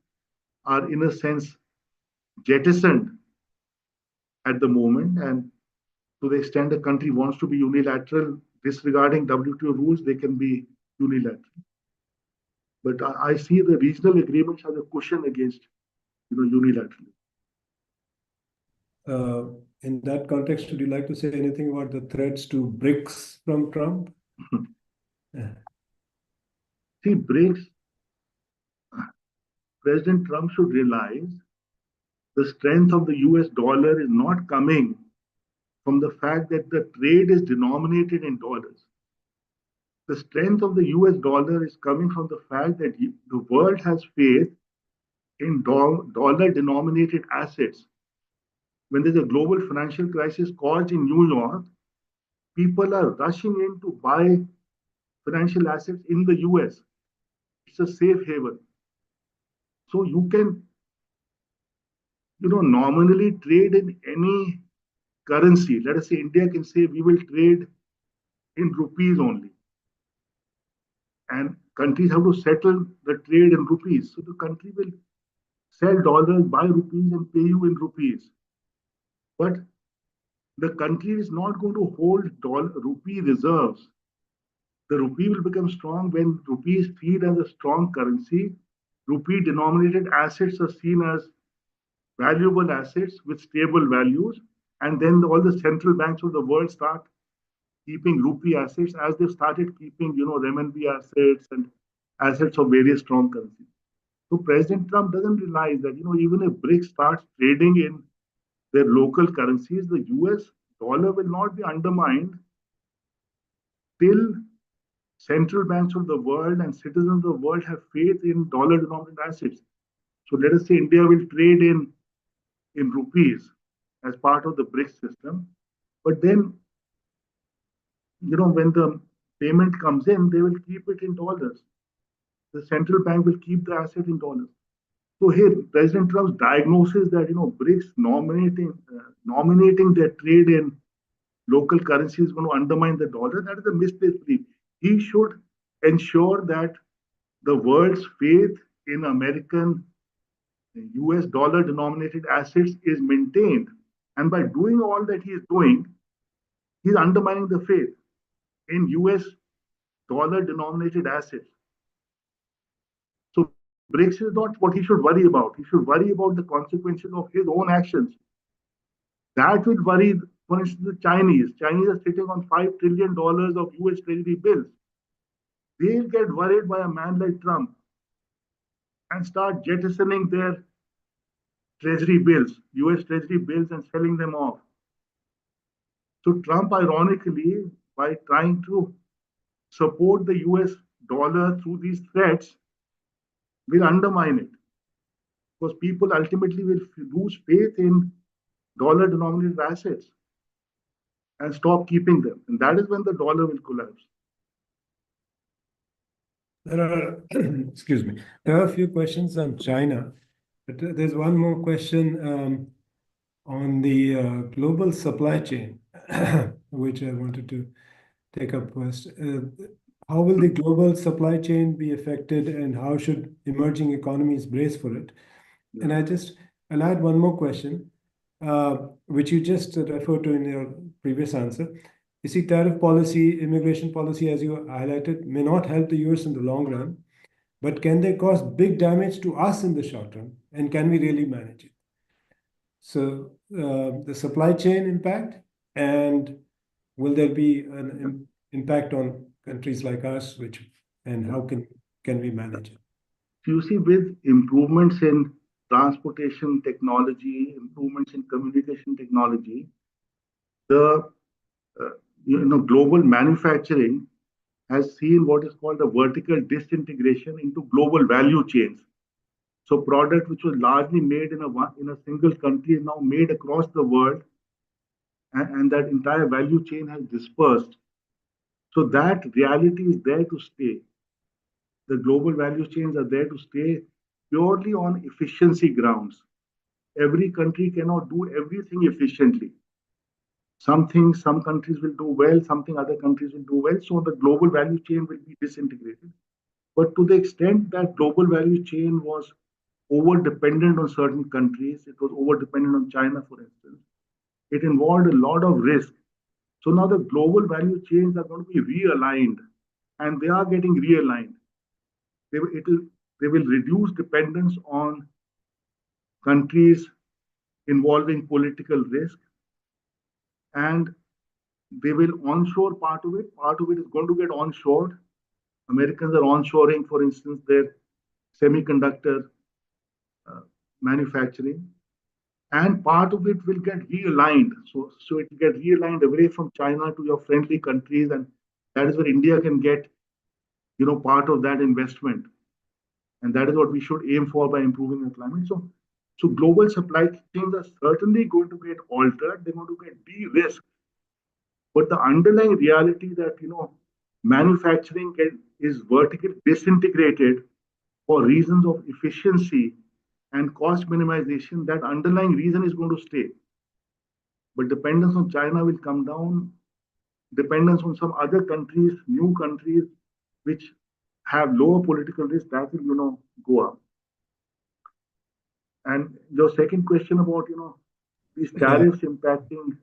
are, in a sense, jettisoned at the moment. And to the extent a country wants to be unilateral, disregarding WTO rules, they can be unilateral. But I see the regional agreements as a cushion against unilateralism. In that context, would you like to say anything about the threats to BRICS from Trump? See, BRICS, President Trump should realize the strength of the US dollar is not coming from the fact that the trade is denominated in dollars. The strength of the US dollar is coming from the fact that the world has faith in dollar denominated assets. When there's a global financial crisis caused in New York, people are rushing in to buy financial assets in the US. It's a safe haven. So you can, nominally trade in any currency. Let us say India can say we will trade in rupees only. And countries have to settle the trade in rupees. So the country will sell dollars, buy rupees, and pay you in rupees. But the country is not going to hold rupee reserves. The rupee will become strong when rupee is seen as a strong currency. Rupee denominated assets are seen as valuable assets with stable values. And then all the central banks of the world start keeping rupee assets as they've started keeping, renminbi assets and assets of various strong currencies. So President Trump doesn't realize that, even if BRICS starts trading in their local currencies, the US dollar will not be undermined till central banks of the world and citizens of the world have faith in dollar denominated assets. So let us say India will trade in rupees as part of the BRICS system. But then, when the payment comes in, they will keep it in dollars. The central bank will keep the asset in dollars. So here, President Trump's diagnosis that BRICS nominating their trade in local currency is going to undermine the dollar, that is a misplaced belief. He should ensure that the world's faith in American US dollar denominated assets is maintained. And by doing all that he is doing, he's undermining the faith in US dollar denominated assets. So BRICS is not what he should worry about. He should worry about the consequences of his own actions. That will worry, for instance, the Chinese. Chinese are sitting on $5 trillion of US Treasury bills. They'll get worried by a man like Trump and start jettisoning their Treasury bills, US Treasury bills, and selling them off. So Trump, ironically, by trying to support the US dollar through these threats, will undermine it. Because people ultimately will lose faith in dollar denominated assets and stop keeping them. And that is when the dollar will collapse. There are, excuse me, there are a few questions on China, but there's one more question on the global supply chain, which I wanted to take up first. How will the global supply chain be affected, and how should emerging economies brace for it? And I'll add one more question, which you just referred to in your previous answer. You see, tariff policy, immigration policy, as you highlighted, may not help the US in the long run, but can they cause big damage to us in the short run? And can we really manage it? So the supply chain impact, and will there be an impact on countries like us, and how can we manage it? You see, with improvements in transportation technology, improvements in communication technology, the global manufacturing has seen what is called a vertical disintegration into global value chains. So product which was largely made in a single country is now made across the world, and that entire value chain has dispersed. So that reality is there to stay. The global value chains are there to stay purely on efficiency grounds. Every country cannot do everything efficiently. Some things some countries will do well, something other countries will do well. So the global value chain will be disintegrated. But to the extent that global value chain was over dependent on certain countries, it was over dependent on China, for instance, it involved a lot of risk. So now the global value chains are going to be realigned, and they are getting realigned. They will reduce dependence on countries involving political risk, and they will onshore part of it. Part of it is going to get onshored. Americans are onshoring, for instance, their semiconductor manufacturing, and part of it will get realigned. So it will get realigned away from China to your friendly countries, and that is where India can get, part of that investment. And that is what we should aim for by improving the climate. So global supply chains are certainly going to get altered. They're going to get de-risked. But the underlying reality that, manufacturing is vertically disintegrated for reasons of efficiency and cost minimization, that underlying reason is going to stay. But dependence on China will come down. Dependence on some other countries, new countries, which have lower political risk, that will, go up. And your second question about, these tariffs impacting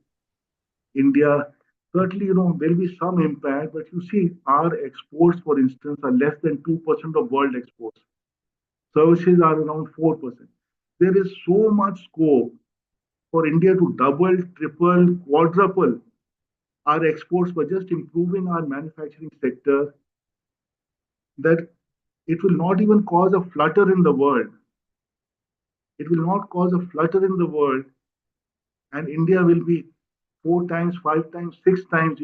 India, certainly, there'll be some impact, but you see, our exports, for instance, are less than 2% of world exports. Services are around 4%. There is so much scope for India to double, triple, quadruple our exports by just improving our manufacturing sector, that it will not even cause a flutter in the world. It will not cause a flutter in the world, and India will be 4 times, 5 times, 6 times,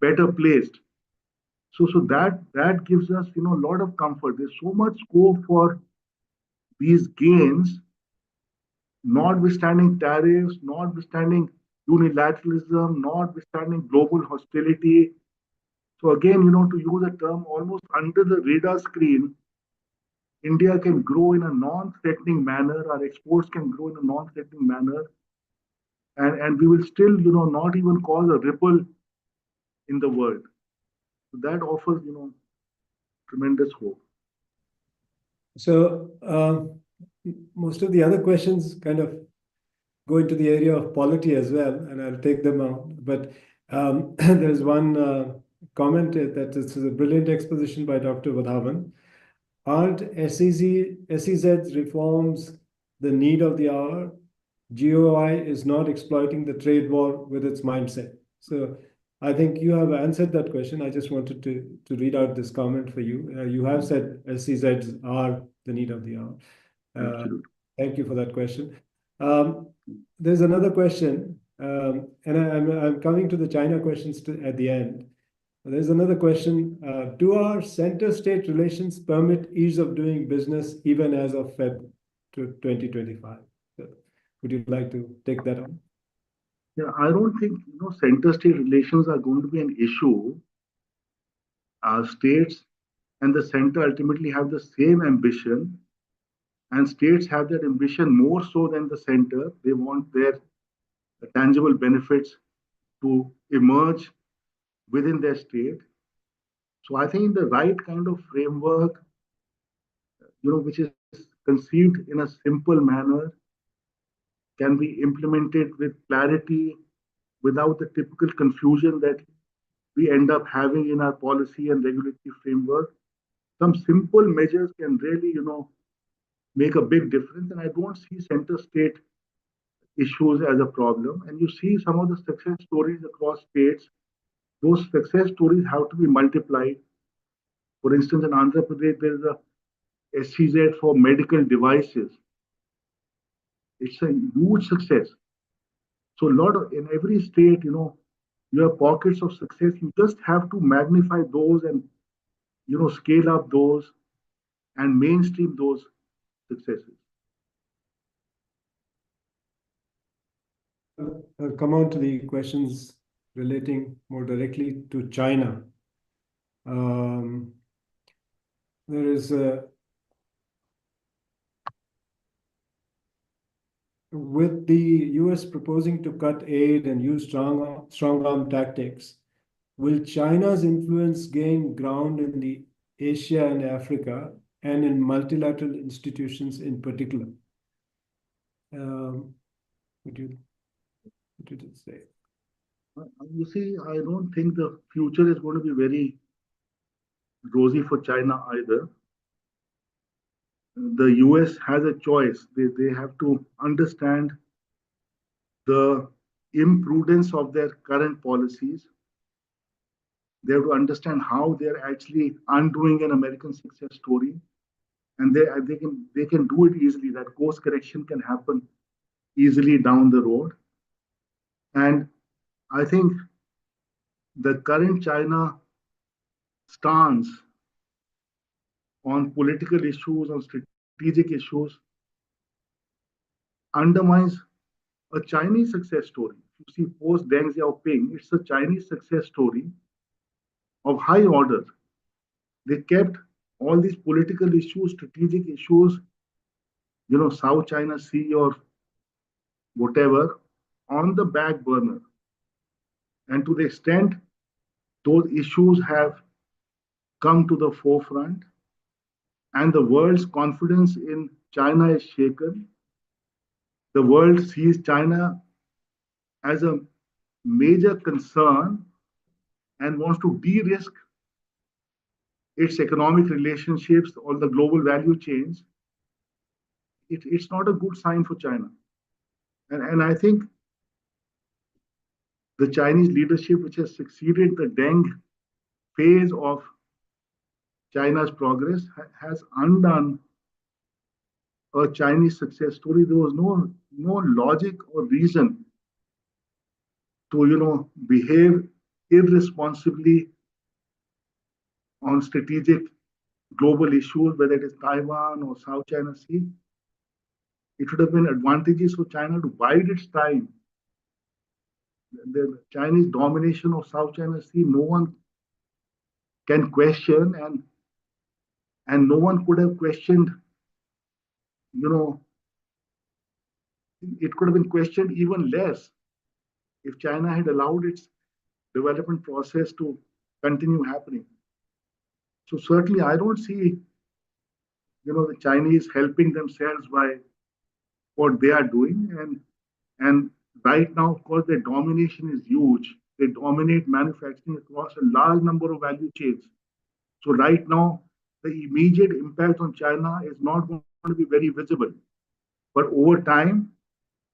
better placed. So that gives us, a lot of comfort. There's so much scope for these gains, notwithstanding tariffs, notwithstanding unilateralism, notwithstanding global hostility. So again, to use a term almost under the radar screen, India can grow in a non-threatening manner, our exports can grow in a non-threatening manner, and we will still, not even cause a ripple in the world. So that offers, tremendous hope. So most of the other questions kind of go into the area of polity as well, and I'll take them out. But there's one comment that this is a brilliant exposition by Dr. Wadhawan. Aren't SEZ's reforms the need of the hour? GOI is not exploiting the trade war with its mindset. So I think you have answered that question. I just wanted to read out this comment for you. You have said SEZs are the need of the hour. Thank you for that question. There's another question, and I'm coming to the China questions at the end. There's another question. Do our center-state relations permit ease of doing business even as of Feb 2025? So, would you like to take that on? Yeah, I don't think center-state relations are going to be an issue. States and the center ultimately have the same ambition, and states have that ambition more so than the center. They want their tangible benefits to emerge within their state. So I think the right kind of framework, which is conceived in a simple manner, can be implemented with clarity without the typical confusion that we end up having in our policy and regulatory framework. Some simple measures can really, make a big difference. And I don't see center state issues as a problem. And you see some of the success stories across states. Those success stories have to be multiplied. For instance, in Andhra Pradesh, there is a SEZ for medical devices. It's a huge success. So in every state, you have pockets of success. You just have to magnify those and, scale up those and mainstream those successes. I'll come on to the questions relating more directly to China. There is with the US proposing to cut aid and use strong arm tactics, will China's influence gain ground in the Asia and Africa and in multilateral institutions in particular? Would you say? You see, I don't think the future is going to be very rosy for China either. The US has a choice. They have to understand the imprudence of their current policies. They have to understand how they're actually undoing an American success story. And they can do it easily. That course correction can happen easily down the road. And I think the current China stance on political issues, on strategic issues, undermines a Chinese success story. You see, post Deng Xiaoping, it's a Chinese success story of high order. They kept all these political issues, strategic issues, South China Sea or whatever, on the back burner. And to the extent those issues have come to the forefront and the world's confidence in China is shaken, the world sees China as a major concern and wants to de-risk its economic relationships on the global value chains. It's not a good sign for China. And I think the Chinese leadership, which has succeeded the Deng phase of China's progress, has undone a Chinese success story. There was no logic or reason to behave irresponsibly on strategic global issues, whether it is Taiwan or South China Sea. It would have been advantageous for China to bide its time the Chinese domination of South China Sea, no one can question, and no one could have questioned, you know, it could have been questioned even less if China had allowed its development process to continue happening. So certainly I don't see, the Chinese helping themselves by what they are doing. And right now, of course, their domination is huge. They dominate manufacturing across a large number of value chains. So right now, the immediate impact on China is not going to be very visible. But over time,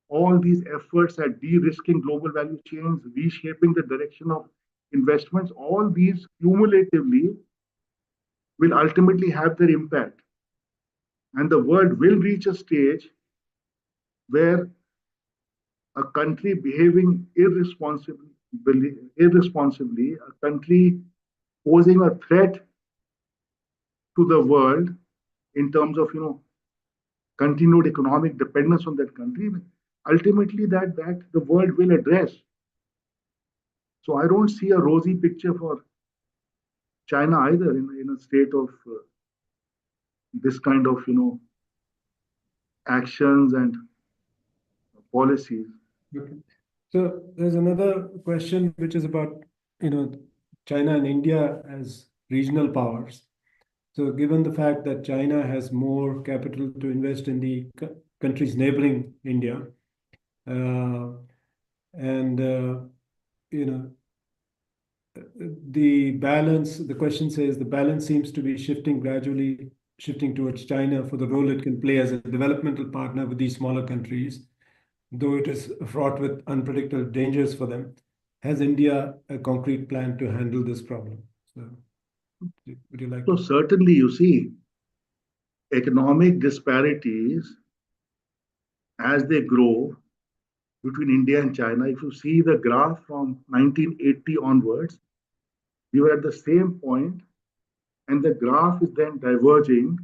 all these efforts at de-risking global value chains, reshaping the direction of investments, all these cumulatively will ultimately have their impact. And the world will reach a stage where a country behaving irresponsibly, a country posing a threat to the world in terms of continued economic dependence on that country, ultimately that the world will address. So I don't see a rosy picture for China either in a state of this kind of actions and policies. Okay. So there's another question which is about, China and India as regional powers. So given the fact that China has more capital to invest in the countries neighboring India, and the question says the balance seems to be gradually shifting towards China for the role it can play as a developmental partner with these smaller countries, though it is fraught with unpredictable dangers for them. Has India a concrete plan to handle this problem? So, would you like So to? certainly, you see, economic disparities as they grow between India and China. If you see the graph from 1980 onwards, we were at the same point, and the graph is then diverging,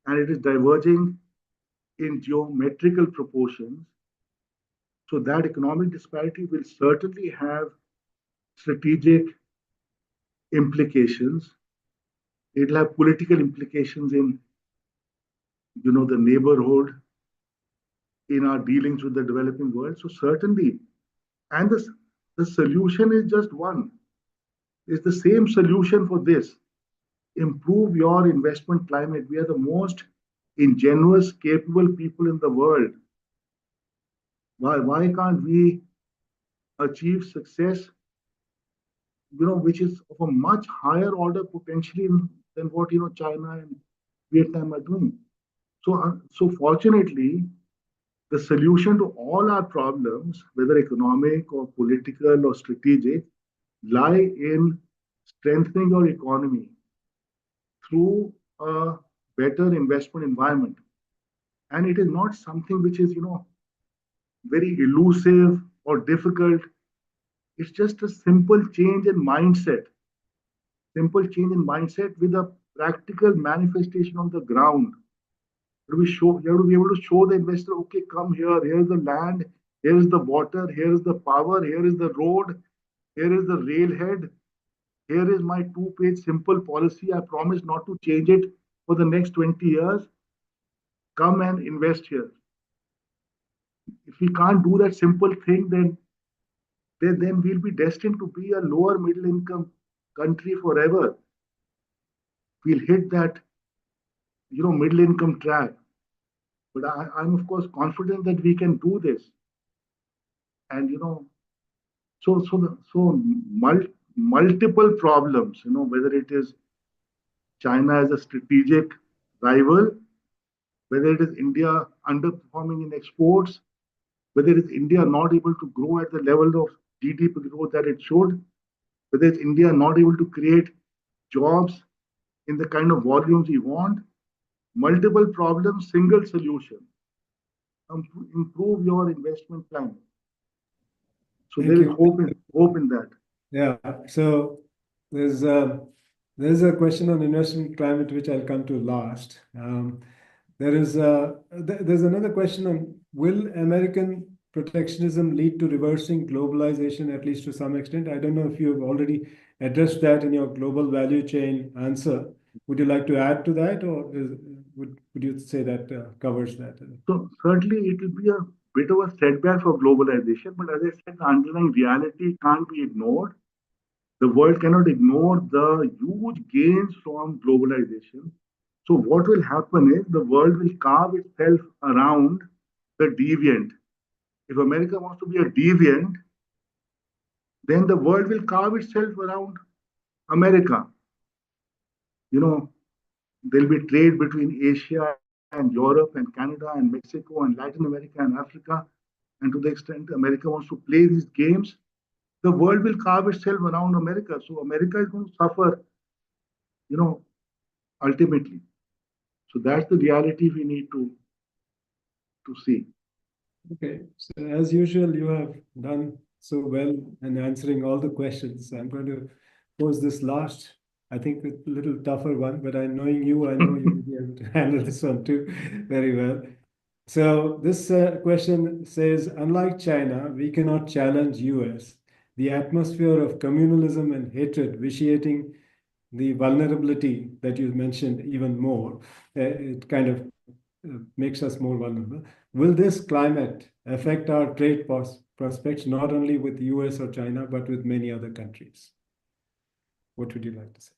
and it is diverging in geometrical proportions. So that economic disparity will certainly have strategic implications. It'll have political implications in the neighborhood, in our dealings with the developing world. So certainly, and the solution is just one. It's the same solution for this. Improve your investment climate. We are the most ingenuous, capable people in the world. Why can't we achieve success, which is of a much higher order potentially than what China and Vietnam are doing. So fortunately, the solution to all our problems, whether economic or political or strategic, lie in strengthening your economy through a better investment environment. And it is not something which is, very elusive or difficult. It's just a simple change in mindset. Simple change in mindset with a practical manifestation on the ground. You have to be able to show the investor, okay, come here, here's the land, here's the water, here's the power, here is the road, here is the railhead, here is my two-page simple policy. I promise not to change it for the next 20 years. Come and invest here. If we can't do that simple thing, then we'll be destined to be a lower middle income country forever. We'll hit that middle income track. But I'm of course confident that we can do this. And multiple problems, whether it is China as a strategic rival, whether it is India underperforming in exports, whether it is India not able to grow at the level of GDP growth that it should, whether it's India not able to create jobs in the kind of volumes we want. Multiple problems, single solution. Improve your investment plan. So there is hope in that. Yeah. So there's a question on investment climate which I'll come to last. There's another question on, will American protectionism lead to reversing globalization, at least to some extent? I don't know if you have already addressed that in your global value chain answer. Would you like to add to that, or would you say that covers that? So certainly it will be a bit of a setback for globalization, but as I said, the underlying reality can't be ignored. The world cannot ignore the huge gains from globalization. So what will happen is the world will carve itself around the deviant. If America wants to be a deviant, then the world will carve itself around America. You know, there'll be trade between Asia and Europe and Canada and Mexico and Latin America and Africa. And to the extent America wants to play these games, the world will carve itself around America. So America is going to suffer, you know, ultimately. So that's the reality we need to see. Okay, so as usual, you have done so well in answering all the questions. I'm going to pose this last, I think, a little tougher one, but knowing you, I know you will be able to handle this one too very well. So this question says, unlike China, we cannot challenge US. The atmosphere of communalism and hatred vitiating the vulnerability that you mentioned even more, it kind of makes us more vulnerable. Will this climate affect our trade prospects, not only with US or China, but with many other countries? What would you like to say?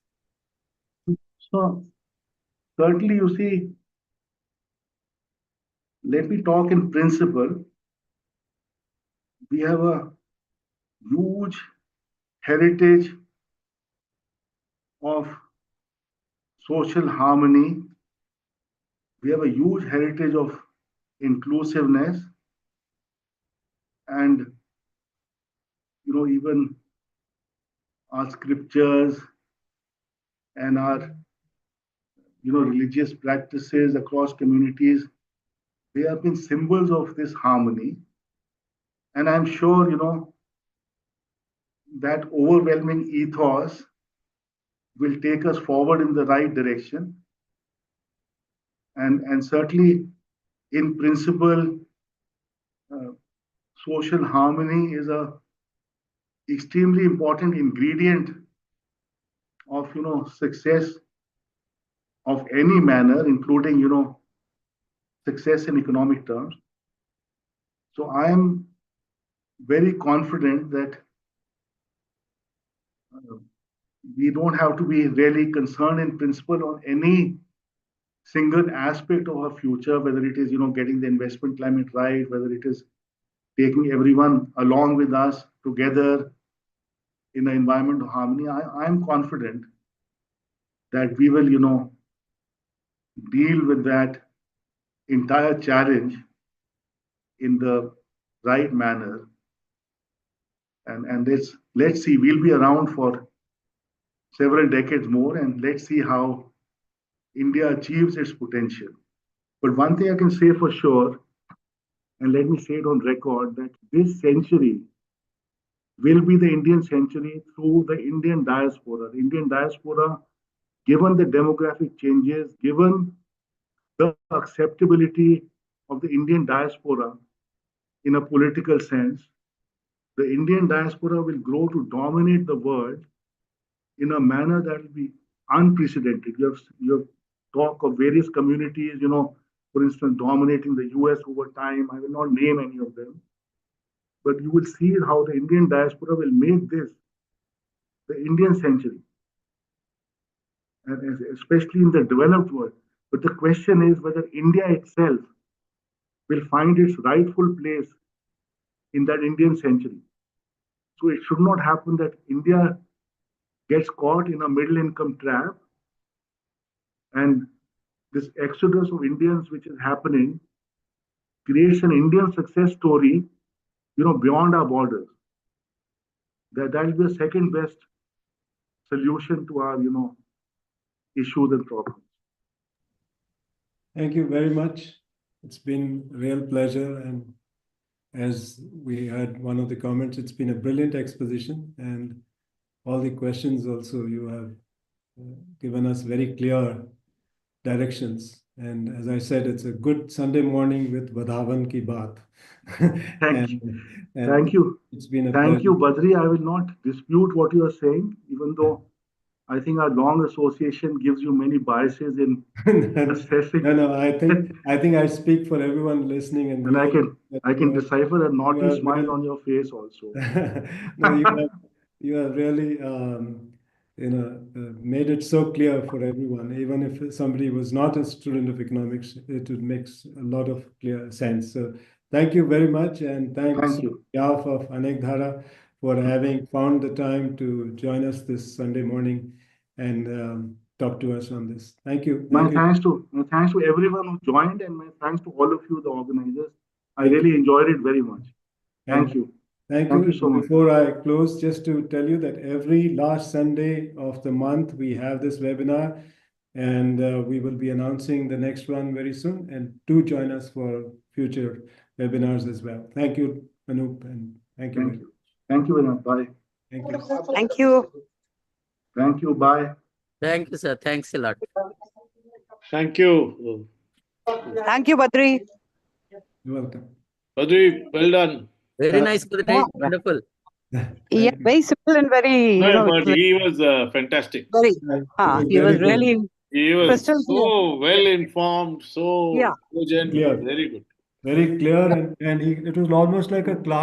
So certainly, you see, let me talk in principle. We have a huge heritage of social harmony. We have a huge heritage of inclusiveness, and even our scriptures and our religious practices across communities, they have been symbols of this harmony. And I'm sure that overwhelming ethos will take us forward in the right direction. And certainly, in principle, social harmony is a extremely important ingredient of success of any manner, including success in economic terms. So I am very confident that we don't have to be really concerned in principle on any single aspect of our future, whether it is getting the investment climate right, whether it is taking everyone along with us together in an environment of harmony. I'm confident that we will deal with that entire challenge in the right manner. And let's see, we'll be around for several decades more, and let's see how India achieves its potential. But one thing I can say for sure, and let me say it on record, that this century will be the Indian century through the Indian diaspora. The Indian diaspora, given the demographic changes, given the acceptability of the Indian diaspora in a political sense, the Indian diaspora will grow to dominate the world in a manner that will be unprecedented. You have talk of various communities, for instance, dominating the US over time. I will not name any of them, but you will see how the Indian diaspora will make this the Indian century, and especially in the developed world. But the question is whether India itself will find its rightful place in that Indian century. So it should not happen that India gets caught in a middle income trap, and this exodus of Indians which is happening creates an Indian success story, beyond our borders. That will be a second best solution to our, issues and problems. Thank you very much. It's been a real pleasure. And as we had one of the comments, it's been a brilliant exposition, and all the questions also you have given us very clear directions And as I said, it's a good Sunday morning with Wadhawan ki baat. Thank you. And Thank you. it's been a Thank you, pleasure. Badri. I will not dispute what you are saying, even though I think our long association gives you many biases in assessing. No, I think I speak for everyone listening and And I viewing can that I can decipher a you naughty are smile really on your face also. no, you have really made it so clear for everyone. Even if somebody was not a student of economics, it would make a lot of clear sense. So thank you very much, and thanks Thank on you. behalf of Anekdhara for having found the time to join us this Sunday morning and talk to us on this. Thank you. Thank you. My thanks to everyone who joined, and my thanks to all of you, the organizers. I Thank really you. enjoyed it very much. And Thank you. thank Thank you. you so And much. before I close, just to tell you that every last Sunday of the month, we have this webinar, and we will be announcing the next one very soon. And do join us for future webinars as well. Thank you, Anup, and thank you. Thank you. Thank you, Vinod. Bye. Thank you. Thank you. Thank you. Bye. Thank you, sir. Thanks a lot. Thank you. Thank you, Badri. You're welcome. Badri, well done. Very nice, Badri. Yeah. Wonderful. Yeah, Thank you. very simple and very, No, but it's like he was fantastic. very, It was he was very good. really He was crystal clear. so well informed, so Yeah. cogent, Clear. very good. Very clear, and it was almost like a class.